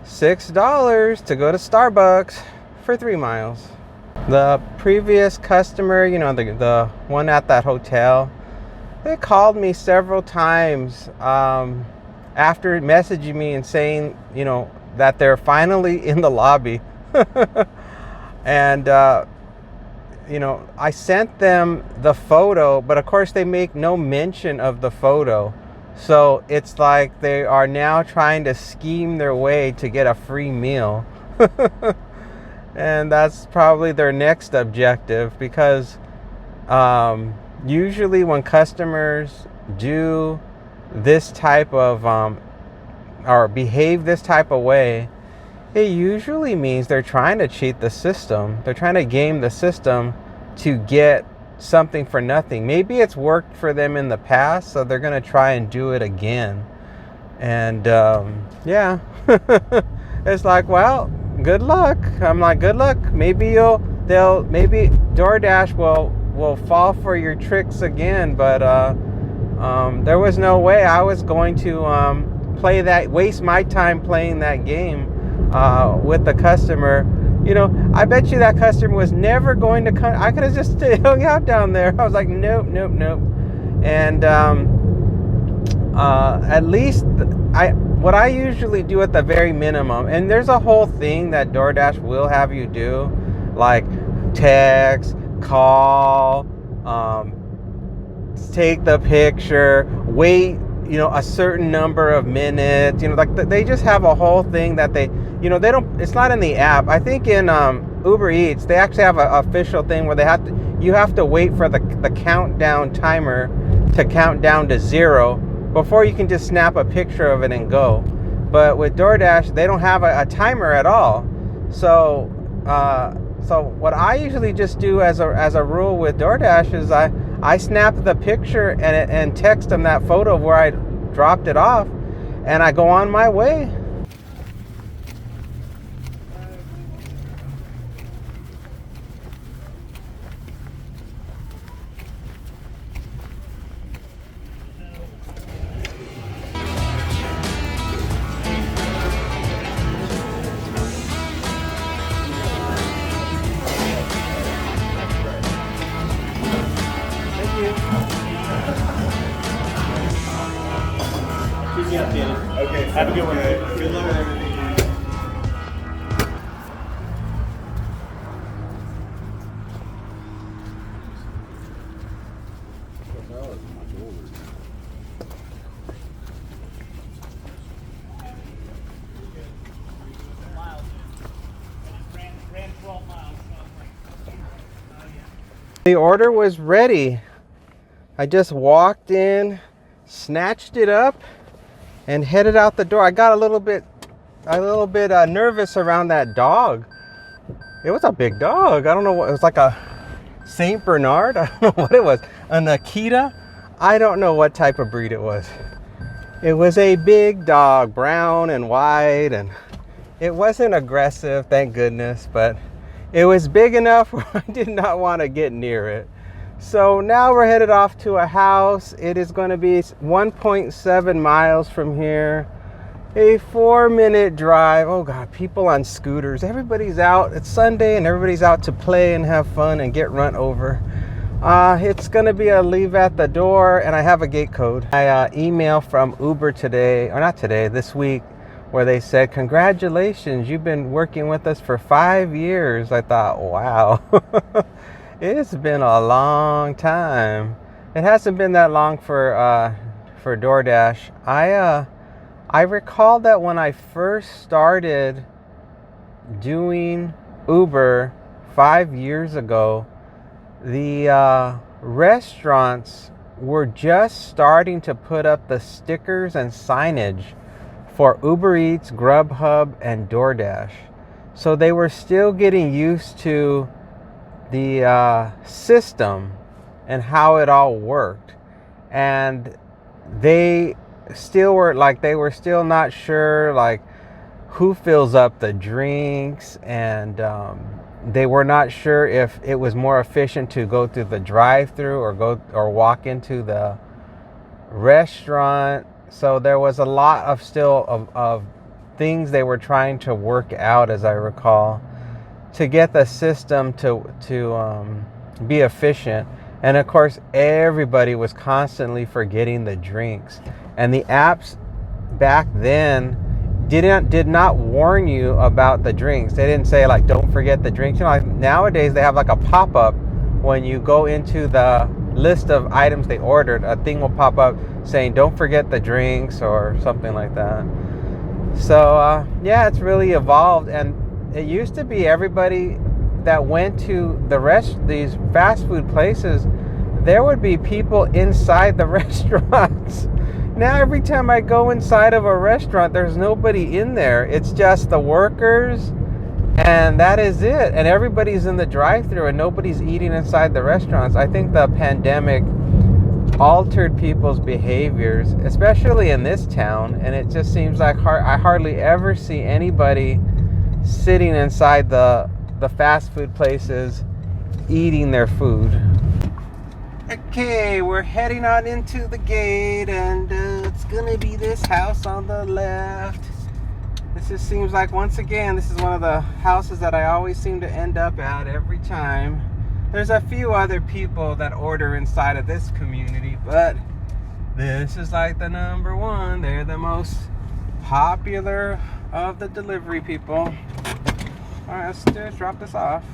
$6 to go to Starbucks for 3 miles. The previous customer, you know, the one at that hotel, they called me several times after messaging me and saying, you know, that they're finally in the lobby. And you know, I sent them the photo, but of course they make no mention of the photo. So it's like they are now trying to scheme their way to get a free meal. And that's probably their next objective, because usually when customers do this type of or behave this type of way, it usually means they're trying to cheat the system. They're trying to game the system to get something for nothing. Maybe it's worked for them in the past, so they're going to try and do it again. And yeah, it's like, well, good luck. I'm like, good luck. Maybe maybe DoorDash will fall for your tricks again. But there was no way I was going to waste my time playing that game with the customer. You know, I bet you that customer was never going to come. I could have just hung out down there. I was like, nope. And at least what I usually do at the very minimum, and there's a whole thing that DoorDash will have you do, like text, call, take the picture, wait, you know, a certain number of minutes, you know, like they just have a whole thing that they, you know, it's not in the app. I think in Uber Eats, they actually have an official thing where you have to wait for the countdown timer to count down to 0 before you can just snap a picture of it and go. But with DoorDash, they don't have a timer at all. So what I usually just do as a rule with DoorDash is I snap the picture and text them that photo of where I dropped it off, and I go on my way. Okay. Have a good one. Good luck with everything. The order was ready. I just walked in, snatched it up, and headed out the door. I got a little bit a little bit nervous around that dog. It was a big dog. I don't know what it was, like a Saint Bernard. I don't know what it was. An Akita. I don't know what type of breed it was. It was a big dog, brown and white, and it wasn't aggressive, thank goodness, but it was big enough where I did not want to get near it. So now we're headed off to a house. It is going to be 1.7 miles from here. A 4-minute drive. Oh God, people on scooters. Everybody's out. It's Sunday and everybody's out to play and have fun and get run over. It's going to be a leave at the door, and I have a gate code. I email from Uber today, or not today, this week, where they said, congratulations, you've been working with us for 5 years. I thought, wow. It's been a long time. It hasn't been that long for DoorDash. I recall that when I first started doing Uber 5 years ago, the restaurants were just starting to put up the stickers and signage for Uber Eats, Grubhub, and DoorDash. So they were still getting used to the system and how it all worked, and they still were still not sure like who fills up the drinks, and they were not sure if it was more efficient to go through the drive-through or walk into the restaurant. So there was a lot of things they were trying to work out, as I recall, to get the system to be efficient. And of course, everybody was constantly forgetting the drinks. And the apps back then did not warn you about the drinks. They didn't say like, don't forget the drinks. You know, like nowadays they have like a pop-up when you go into the list of items they ordered. A thing will pop up saying, don't forget the drinks or something like that. So yeah, it's really evolved. And it used to be everybody that went to these fast food places, there would be people inside the restaurants. Now every time I go inside of a restaurant, there's nobody in there. It's just the workers, and that is it. And everybody's in the drive-thru and nobody's eating inside the restaurants. I think the pandemic altered people's behaviors, especially in this town, and it just seems like I hardly ever see anybody sitting inside the fast food places eating their food. Okay, we're heading on into the gate, and it's gonna be this house on the left. This just seems like, once again, this is one of the houses that I always seem to end up at every time. There's a few other people that order inside of this community, but this is like the number one. They're the most popular of the delivery people. All right, let's just drop this off.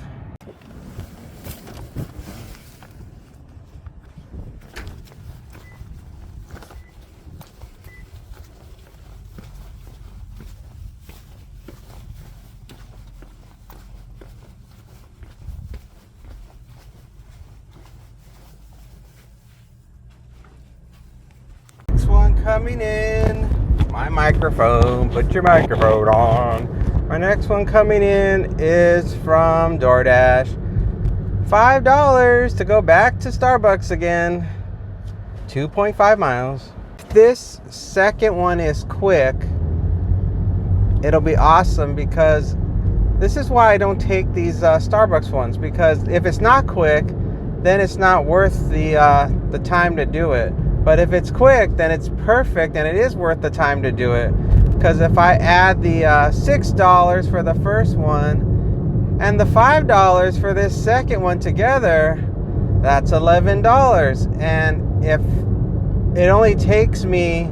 Next one coming in. My microphone. Put your microphone on. Our next one coming in is from DoorDash. $5 to go back to Starbucks again. 2.5 miles. If this second one is quick, it'll be awesome, because this is why I don't take these Starbucks ones, because if it's not quick, then it's not worth the time to do it. But if it's quick, then it's perfect, and it is worth the time to do it. Because if I add the $6 for the first one and the $5 for this second one together, that's $11. And if it only takes me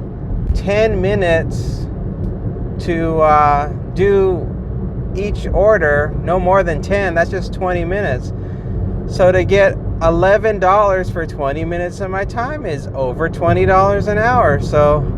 10 minutes to do each order, no more than 10, that's just 20 minutes. So to get $11 for 20 minutes of my time is over $20 an hour. So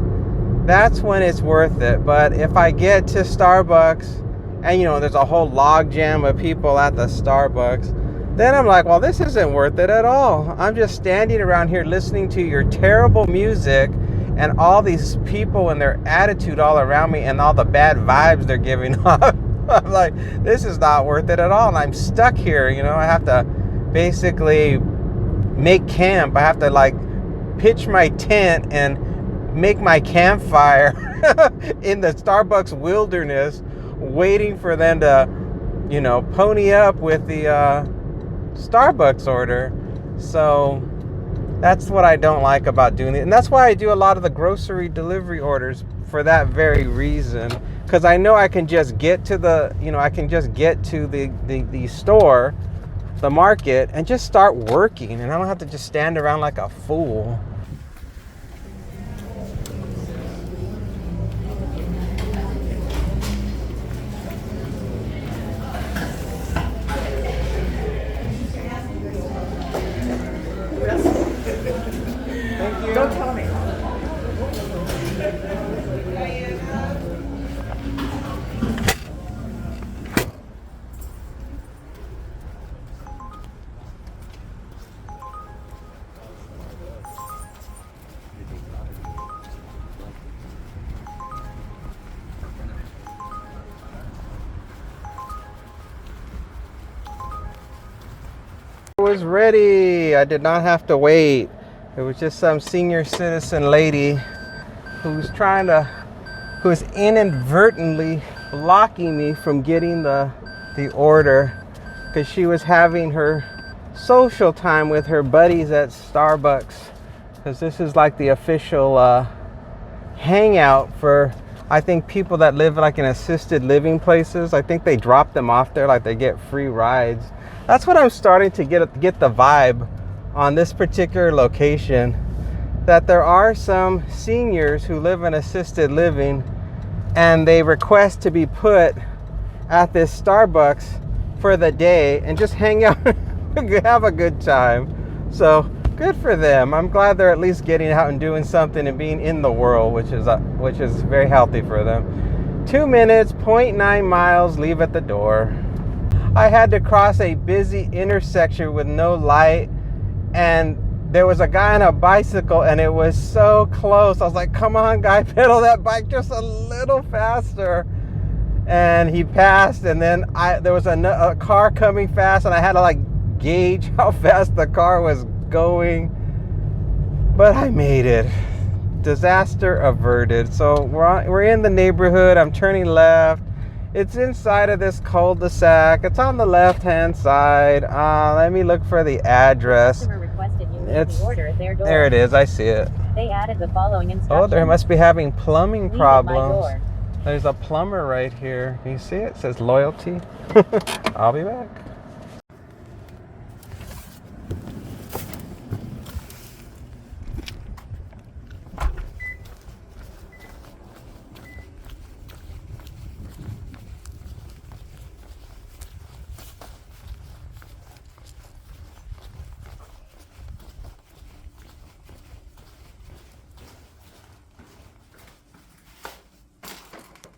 that's when it's worth it. But if I get to Starbucks and, you know, there's a whole log jam of people at the Starbucks, then I'm like, well, this isn't worth it at all. I'm just standing around here listening to your terrible music and all these people and their attitude all around me and all the bad vibes they're giving off. I'm like, this is not worth it at all. And I'm stuck here, you know. I have to basically make camp. I have to like pitch my tent and make my campfire in the Starbucks wilderness, waiting for them to, you know, pony up with the Starbucks order. So that's what I don't like about doing it. And that's why I do a lot of the grocery delivery orders, for that very reason. Because I know I can just get to the, you know, I can just get to the store, the market, and just start working. And I don't have to just stand around like a fool. Thank you. Don't tell me. I was ready. I did not have to wait. It was just some senior citizen lady who's inadvertently blocking me from getting the order, because she was having her social time with her buddies at Starbucks, because this is like the official hangout for, I think, people that live like in assisted living places. I think they drop them off there, like they get free rides. That's what I'm starting to get the vibe on this particular location, that there are some seniors who live in assisted living and they request to be put at this Starbucks for the day and just hang out and have a good time. So good for them. I'm glad they're at least getting out and doing something and being in the world, which is very healthy for them. 2 minutes, 0.9 miles, leave at the door. I had to cross a busy intersection with no light, and there was a guy on a bicycle, and it was so close. I was like, come on, guy, pedal that bike just a little faster. And he passed, and then there was a car coming fast, and I had to like gauge how fast the car was going. But I made it. Disaster averted. So we're in the neighborhood. I'm turning left. It's inside of this cul-de-sac. It's on the left-hand side. Let me look for the address. Customer requested you leave the order at their door. There it is. I see it. They added the following instructions. Oh, they must be having plumbing Leave at my problems. door. There's a plumber right here. Can you see it? It says loyalty. I'll be back.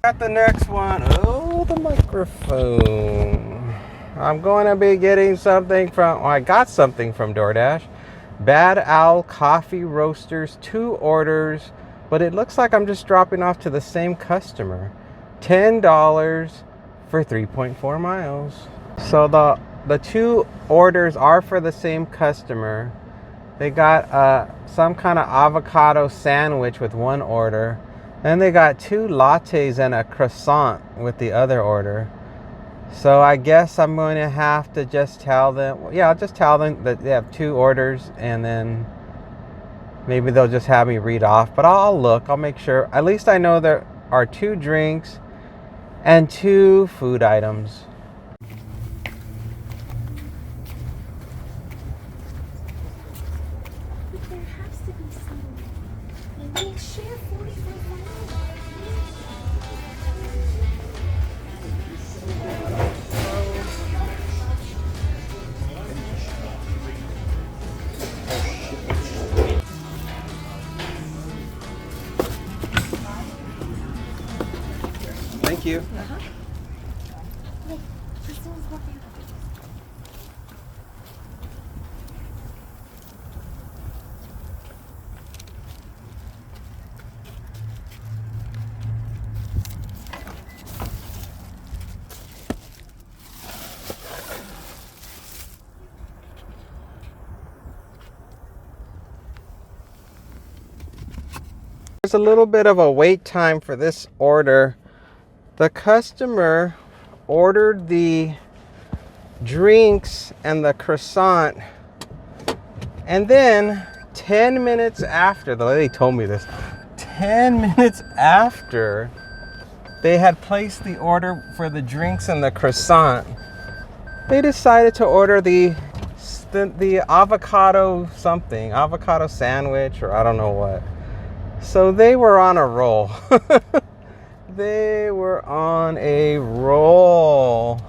Got the next one. Oh, the microphone. I'm going to be getting something from, I got something from DoorDash. Bad Owl Coffee Roasters, 2 orders, but it looks like I'm just dropping off to the same customer. $10 for 3.4 miles. So the 2 orders are for the same customer. They got some kind of avocado sandwich with 1 order. Then they got 2 lattes and a croissant with the other order. So I guess I'm going to have to just tell them, yeah, I'll just tell them that they have 2 orders, and then maybe they'll just have me read off. But I'll look, I'll make sure. At least I know there are 2 drinks and 2 food items. But there has to be some. And we share 45 Thank you. Wait, this one's working. There's a little bit of a wait time for this order. The customer ordered the drinks and the croissant, and then 10 minutes after, the lady told me this, 10 minutes after they had placed the order for the drinks and the croissant, they decided to order the avocado something, avocado sandwich, or I don't know what. So they were on a roll. They were on a roll.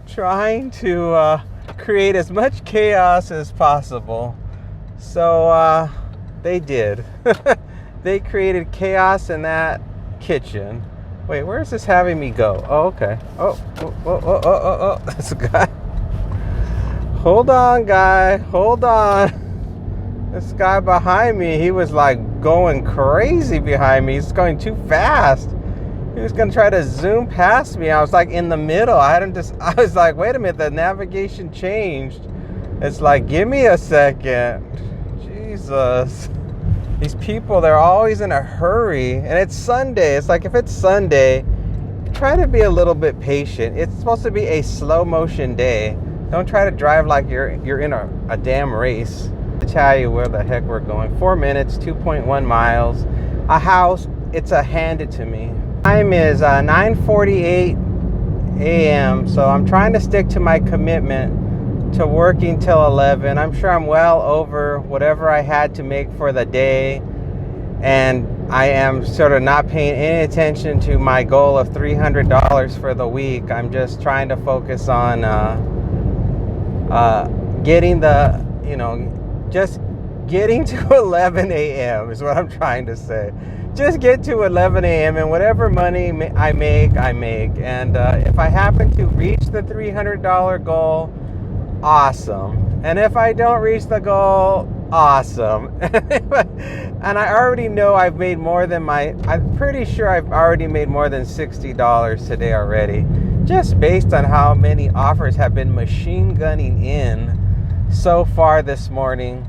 Trying to create as much chaos as possible. So they did. They created chaos in that kitchen. Wait, where is this having me go? Oh, okay. Oh. That's a guy. Hold on, guy. Hold on. This guy behind me, he was like going crazy behind me. He's going too fast. He was gonna try to zoom past me. I was like in the middle. I was like, wait a minute, the navigation changed. It's like, give me a second. Jesus. These people, they're always in a hurry. And it's Sunday. It's like, if it's Sunday, try to be a little bit patient. It's supposed to be a slow motion day. Don't try to drive like you're in a damn race. To tell you where the heck we're going. 4 minutes, 2.1 miles. A house, it's a hand it to me. Time is 9:48 a.m. So I'm trying to stick to my commitment to working till 11. I'm sure I'm well over whatever I had to make for the day. And I am sort of not paying any attention to my goal of $300 for the week. I'm just trying to focus on getting the, just getting to 11 a.m. is what I'm trying to say. Just get to 11 a.m. and whatever money I make. And if I happen to reach the $300 goal, awesome. And if I don't reach the goal, awesome. And I already know I'm pretty sure I've already made more than $60 today already. Just based on how many offers have been machine gunning in so far this morning.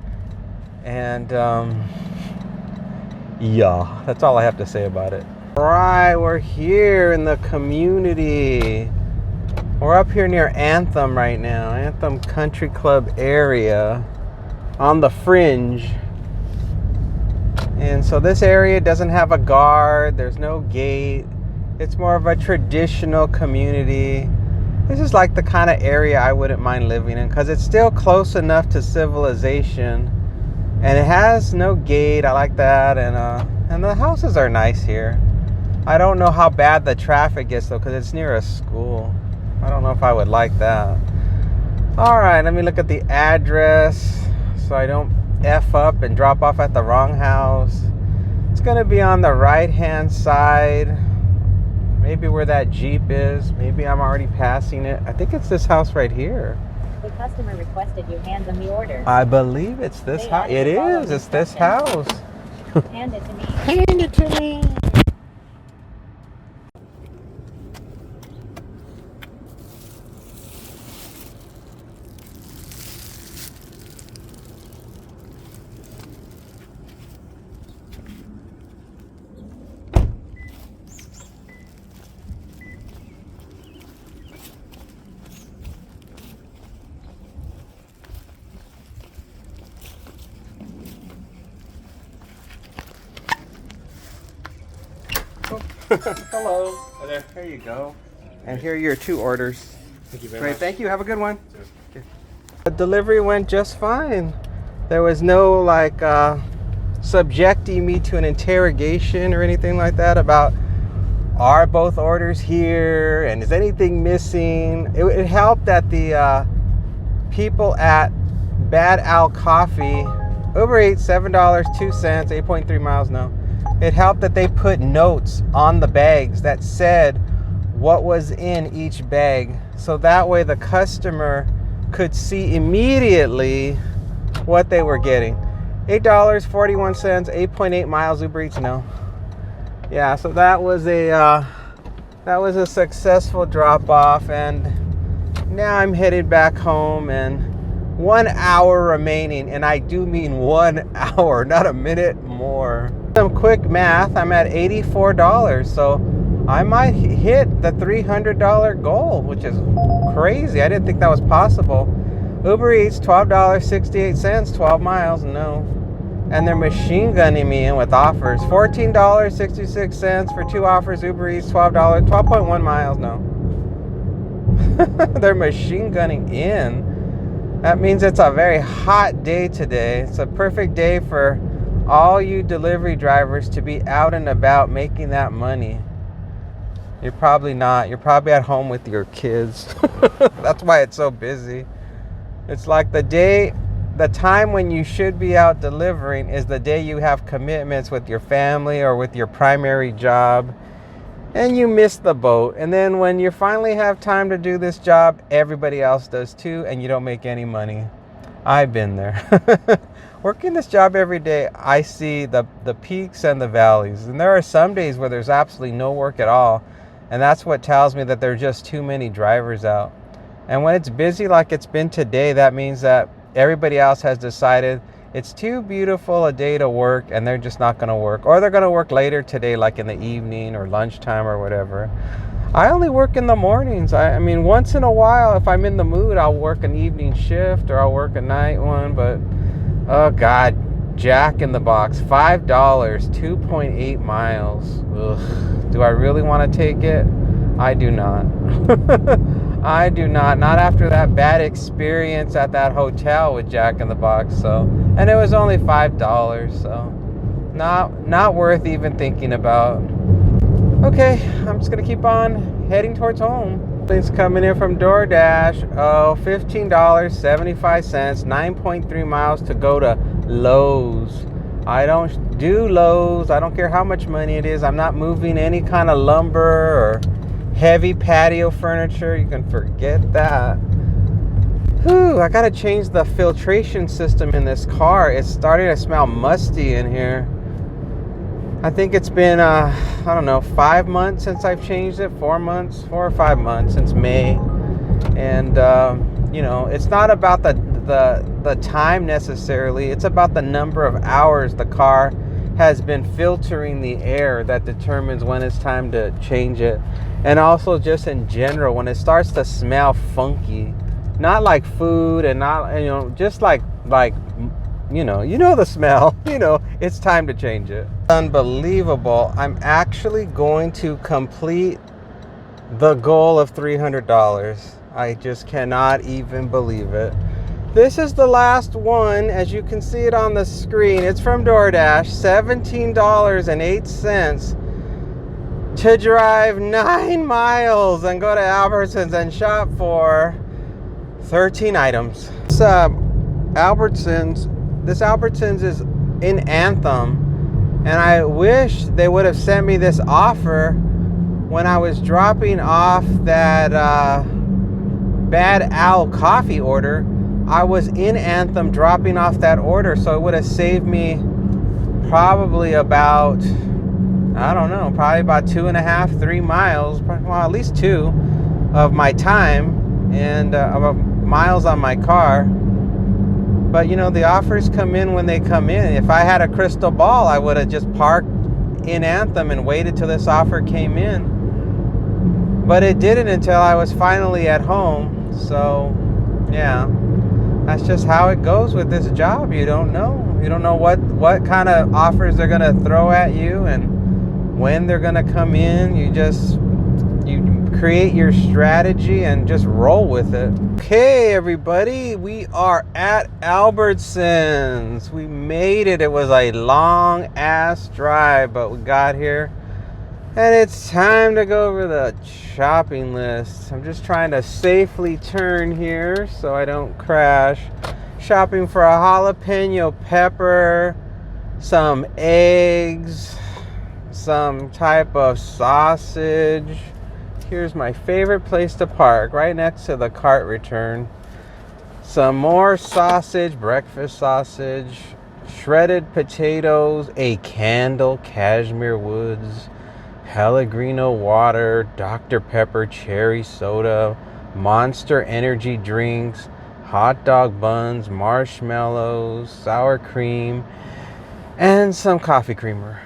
And yeah, that's all I have to say about it. All right, we're here in the community. We're up here near Anthem right now, Anthem Country Club area on the fringe. And so this area doesn't have a guard, there's no gate. It's more of a traditional community. This is like the kind of area I wouldn't mind living in because it's still close enough to civilization. And it has no gate. I like that. And the houses are nice here. I don't know how bad the traffic gets though, because it's near a school. I don't know if I would like that. All right, let me look at the address so I don't F up and drop off at the wrong house. It's gonna be on the right-hand side. Maybe where that Jeep is. Maybe I'm already passing it. I think it's this house right here. The customer requested you hand them the order. I believe it's this house. It is. It's this house. Hand it to me. Hand it to me. Hello. Hi there. There you go. And here are your 2 orders. Thank you very Great. much. Thank you. Have a good one. Okay. The delivery went just fine. There was no subjecting me to an interrogation or anything like that about are both orders here and is anything missing. It helped that the people at Bad Owl Coffee, Uber Eats, $7.02, 8.3 miles now. It helped that they put notes on the bags that said what was in each bag. So that way the customer could see immediately what they were getting. $8.41, 8.8 miles, Uber Eats, no. Yeah, so that was a successful drop off, and now I'm headed back home, and 1 hour remaining, and I do mean 1 hour, not a minute more. Some quick math, I'm at $84, so I might hit the $300 goal, which is crazy. I didn't think that was possible. Uber Eats, $12.68, 12 miles, no. And they're machine gunning me in with offers. $14.66 for 2 offers, Uber Eats, $12, 12.1 miles, no. They're machine gunning in. That means it's a very hot day today. It's a perfect day for all you delivery drivers to be out and about making that money. You're probably not. You're probably at home with your kids. That's why it's so busy. It's like the time when you should be out delivering is the day you have commitments with your family or with your primary job, and you miss the boat. And then when you finally have time to do this job, everybody else does too, and you don't make any money. I've been there. Working this job every day, I see the peaks and the valleys. And there are some days where there's absolutely no work at all. And that's what tells me that there are just too many drivers out. And when it's busy like it's been today, that means that everybody else has decided it's too beautiful a day to work and they're just not going to work. Or they're going to work later today, like in the evening or lunchtime or whatever. I only work in the mornings. I mean, once in a while, if I'm in the mood, I'll work an evening shift or I'll work a night one. But, oh God, Jack in the Box, $5, 2.8 miles. Ugh. Do I really want to take it? I do not. I do not. Not after that bad experience at that hotel with Jack in the Box. So, and it was only $5. So, not worth even thinking about. Okay, I'm just gonna keep on heading towards home. Things coming in from DoorDash. Oh, $15.75, 9.3 miles to go to Lowe's. I don't do Lowe's. I don't care how much money it is. I'm not moving any kind of lumber or heavy patio furniture. You can forget that. Whew, I gotta change the filtration system in this car. It's starting to smell musty in here. I think it's been, I don't know, 5 months since I've changed it. 4 months, 4 or 5 months since May. And, you know, it's not about the time necessarily. It's about the number of hours the car has been filtering the air that determines when it's time to change it. And also just in general, when it starts to smell funky, not like food and not, you know, just like you know the smell, you know, it's time to change it. Unbelievable. I'm actually going to complete the goal of $300. I just cannot even believe it. This is the last one, as you can see it on the screen. It's from DoorDash, $17.08 to drive 9 miles and go to Albertsons and shop for 13 items. This Albertsons is in Anthem, and I wish they would have sent me this offer when I was dropping off that Bad Owl coffee order. I was in Anthem dropping off that order, so it would have saved me probably about, I don't know, probably about 2.5, 3 miles, well, at least 2 of my time and miles on my car. But you know, the offers come in when they come in. If I had a crystal ball, I would have just parked in Anthem and waited till this offer came in. But it didn't until I was finally at home. So yeah, that's just how it goes with this job. You don't know what kind of offers they're gonna throw at you and when they're gonna come in. You create your strategy and just roll with it. Okay, everybody, we are at Albertsons. We made it. It was a long ass drive, but we got here. And it's time to go over the shopping list. I'm just trying to safely turn here so I don't crash. Shopping for a jalapeno pepper, some eggs, some type of sausage. Here's my favorite place to park, right next to the cart return. Some more sausage, breakfast sausage, shredded potatoes, a candle, cashmere woods, Pellegrino water, Dr. Pepper cherry soda, Monster energy drinks, hot dog buns, marshmallows, sour cream, and some coffee creamer.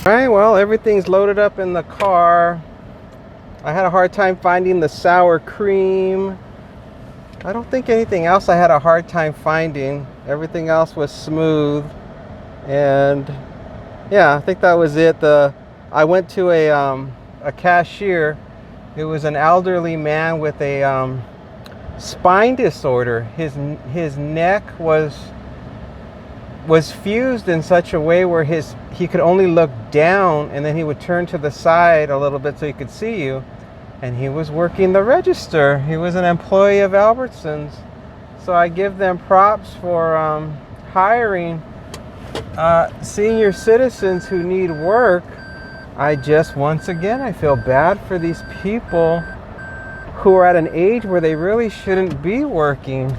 All right, well, everything's loaded up in the car. I had a hard time finding the sour cream. I don't think anything else I had a hard time finding. Everything else was smooth. And yeah, I think that was it. I went to a cashier. It was an elderly man with a spine disorder. His neck was fused in such a way where he could only look down, and then he would turn to the side a little bit so he could see you. And he was working the register. He was an employee of Albertsons. So I give them props for hiring senior citizens who need work. Once again, I feel bad for these people who are at an age where they really shouldn't be working,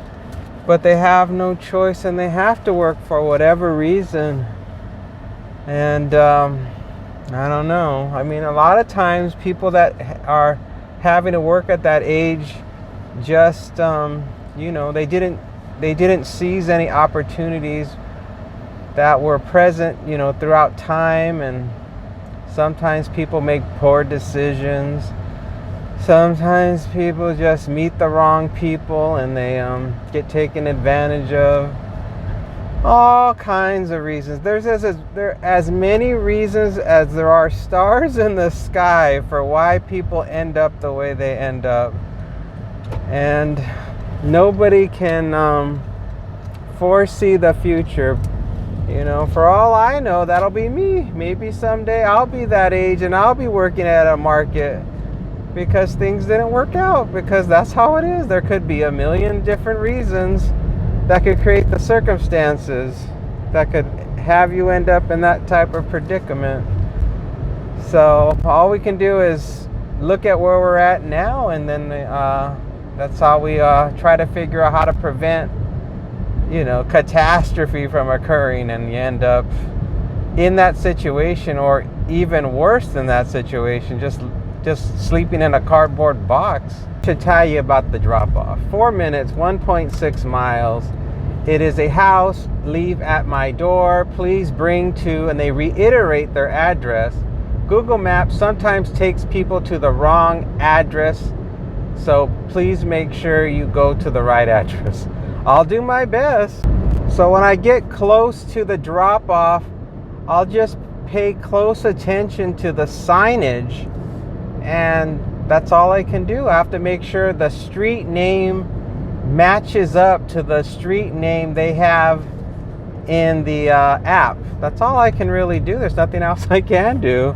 but they have no choice and they have to work for whatever reason. And I don't know. I mean, a lot of times people that are having to work at that age just, they didn't seize any opportunities that were present, throughout time. And sometimes people make poor decisions. Sometimes people just meet the wrong people and they get taken advantage of. All kinds of reasons. There are as many reasons as there are stars in the sky for why people end up the way they end up. And nobody can foresee the future. For all I know, that'll be me. Maybe someday I'll be that age and I'll be working at a market because things didn't work out, because that's how it is. There could be a million different reasons that could create the circumstances that could have you end up in that type of predicament. So all we can do is look at where we're at now, and then that's how we try to figure out how to prevent catastrophe from occurring, and you end up in that situation, or even worse than that situation, just sleeping in a cardboard box. To tell you about the drop-off. 4 minutes, 1.6 miles. It is a house. Leave at my door. Please bring to, and they reiterate their address. Google Maps sometimes takes people to the wrong address, so please make sure you go to the right address. I'll do my best. So when I get close to the drop-off, I'll just pay close attention to the signage, and that's all I can do. I have to make sure the street name matches up to the street name they have in the app. That's all I can really do. There's nothing else I can do.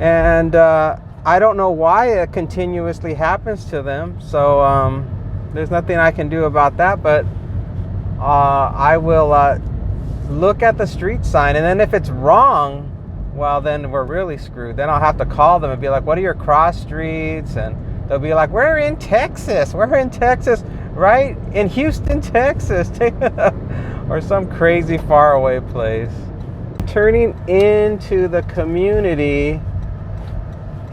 And I don't know why it continuously happens to them. So there's nothing I can do about that. But I will look at the street sign. And then if it's wrong, well, then we're really screwed. Then I'll have to call them and be like, what are your cross streets? And They'll be like, we're in Texas. We're in Texas, right? In Houston, Texas. Or some crazy faraway place. Turning into the community,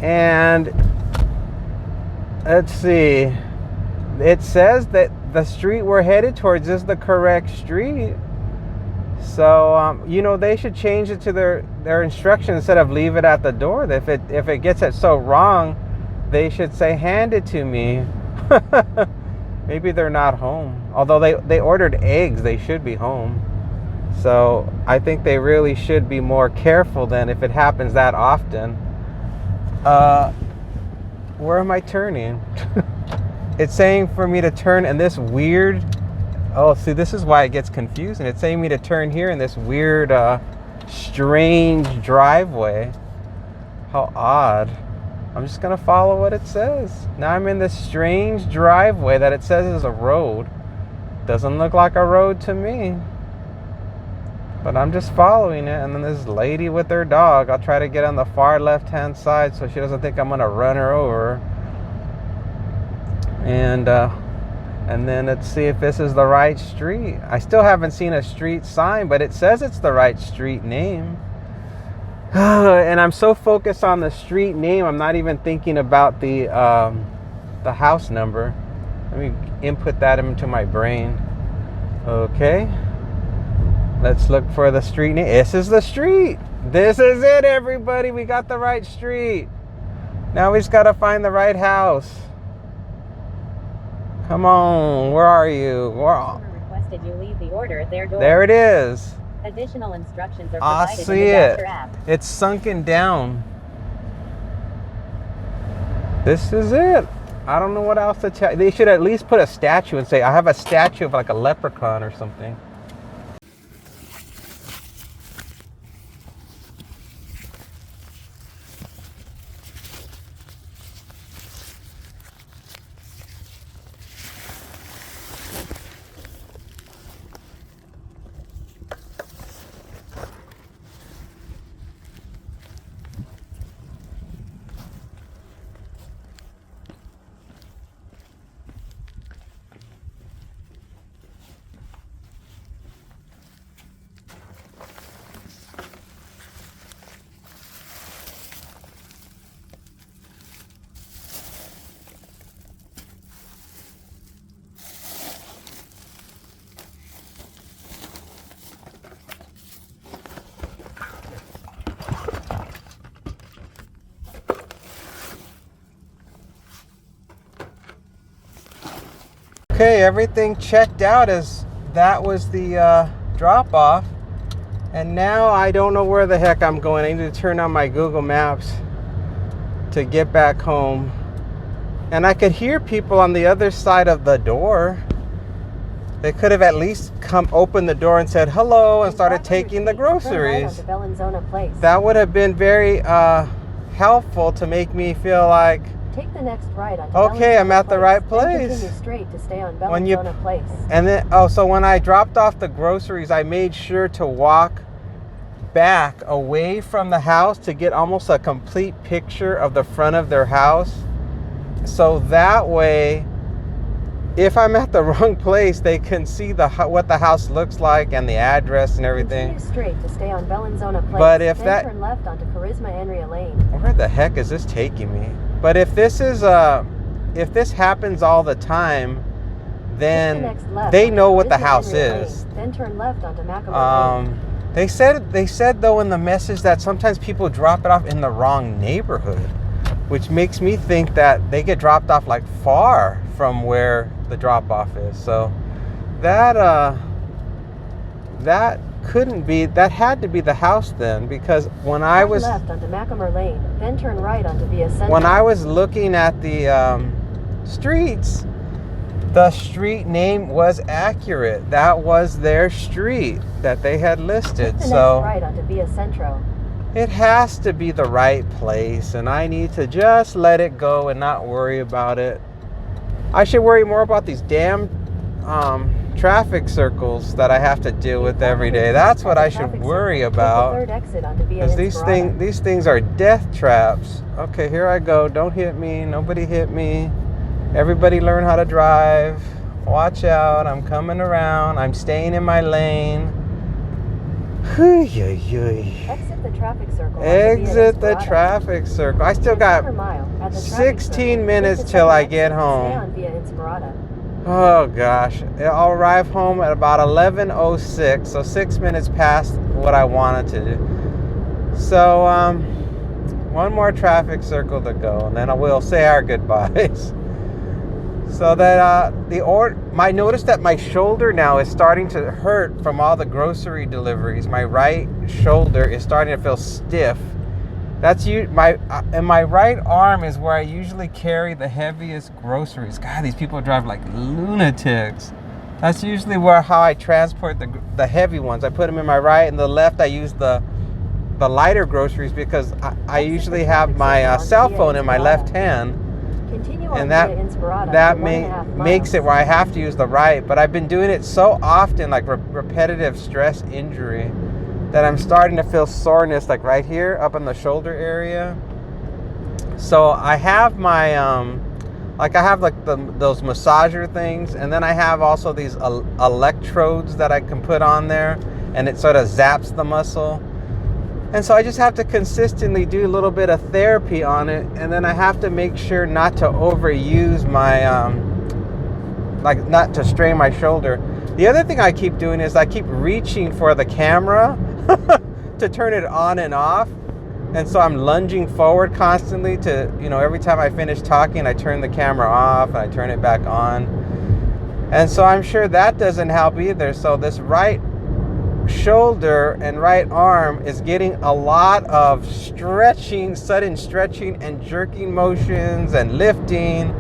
and let's see. It says that the street we're headed towards is the correct street. So, you know, they should change it to their instructions instead of leave it at the door. If it gets it so wrong, they should say, hand it to me. Maybe they're not home. Although they ordered eggs, they should be home. So I think they really should be more careful then if it happens that often. Where am I turning? It's saying for me to turn in this weird... Oh, see, this is why it gets confusing. It's saying me to turn here in this weird, strange driveway. How odd. I'm just going to follow what it says. Now I'm in this strange driveway that it says is a road. Doesn't look like a road to me. But I'm just following it. And then this lady with her dog. I'll try to get on the far left-hand side so she doesn't think I'm going to run her over. And then let's see if this is the right street. I still haven't seen a street sign, but it says it's the right street name. And I'm so focused on the street name, I'm not even thinking about the house number. Let me input that into my brain. Okay. Let's look for the street name. This is the street. This is it, everybody. We got the right street. Now we just got to find the right house. Come on, where are you? Customer requested you leave the order at their door. There it is. Additional instructions are I provided see in the it. Dasher app. It's sunken down. This is it. I don't know what else to tell. They should at least put a statue and say, I have a statue of like a leprechaun or something. Okay, everything checked out as that was the drop off. And now I don't know where the heck I'm going. I need to turn on my Google Maps to get back home. And I could hear people on the other side of the door. They could have at least come open the door and said hello and started taking the groceries. That would have been very helpful to make me feel like, Take the next right onto okay, I'm at the right Then place. continue straight to stay on When you- Bellinzona Place. And then, so when I dropped off the groceries, I made sure to walk back away from the house to get almost a complete picture of the front of their house. So that way, if I'm at the wrong place, they can see what the house looks like and the address and everything. Continue straight to stay on Bellinzona Place. But if then turn left onto Charisma Andrea Lane. Where the heck is this taking me? But if this happens all the time, then Take the next left they onto know what the Charisma house Andrea is. Lane. Then turn left onto Macklemore Lane. They said though in the message that sometimes people drop it off in the wrong neighborhood, which makes me think that they get dropped off like far from where the drop off is. So that couldn't be, that had to be the house then, because when I was left onto Macklemore Lane, then turn right onto Via Central. when I was looking at the streets, the street name was accurate. That was their street that they had listed. Take the So next right onto Via Centro. it has to be the right place, and I need to just let it go and not worry about it. I should worry more about these damn traffic circles that I have to deal with every day. That's what I should worry about. Third exit onto Via Because Inspirata. these things are death traps. Okay, here I go. Don't hit me. Nobody hit me. Everybody learn how to drive. Watch out. I'm coming around. I'm staying in my lane. Exit the traffic circle. onto Via Exit the Inspirata. traffic circle. I still In got quarter mile, at the traffic 16 circle, minutes take the till second I exit get and home. Stay on Via Inspirata. Oh gosh, I'll arrive home at about 11:06, so 6 minutes past what I wanted to do. So one more traffic circle to go, and then I will say our goodbyes. So that I noticed that my shoulder now is starting to hurt from all the grocery deliveries. My right shoulder is starting to feel stiff. That's and my right arm is where I usually carry the heaviest groceries. God, these people drive like lunatics. That's usually how I transport the heavy ones. I put them in my right, and the left I use the lighter groceries because I usually have my cell phone in my left hand, Continue on and Via Inspirata that for 1.5 makes it miles. where I have to use the right. But I've been doing it so often, like repetitive stress injury, that I'm starting to feel soreness like right here up in the shoulder area. So I have my those massager things, and then I have also these electrodes that I can put on there, and it sort of zaps the muscle. And so I just have to consistently do a little bit of therapy on it, and then I have to make sure not to overuse my not to strain my shoulder. The other thing I keep doing is I keep reaching for the camera to turn it on and off. And so I'm lunging forward constantly to, every time I finish talking, I turn the camera off and I turn it back on. And so I'm sure that doesn't help either. So this right shoulder and right arm is getting a lot of sudden stretching and jerking motions and lifting.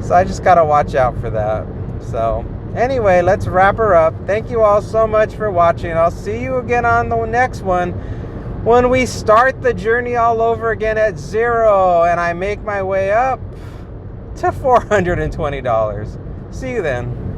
So I just got to watch out for that. So anyway, let's wrap her up. Thank you all so much for watching. I'll see you again on the next one when we start the journey all over again at 0 and I make my way up to $420. See you then.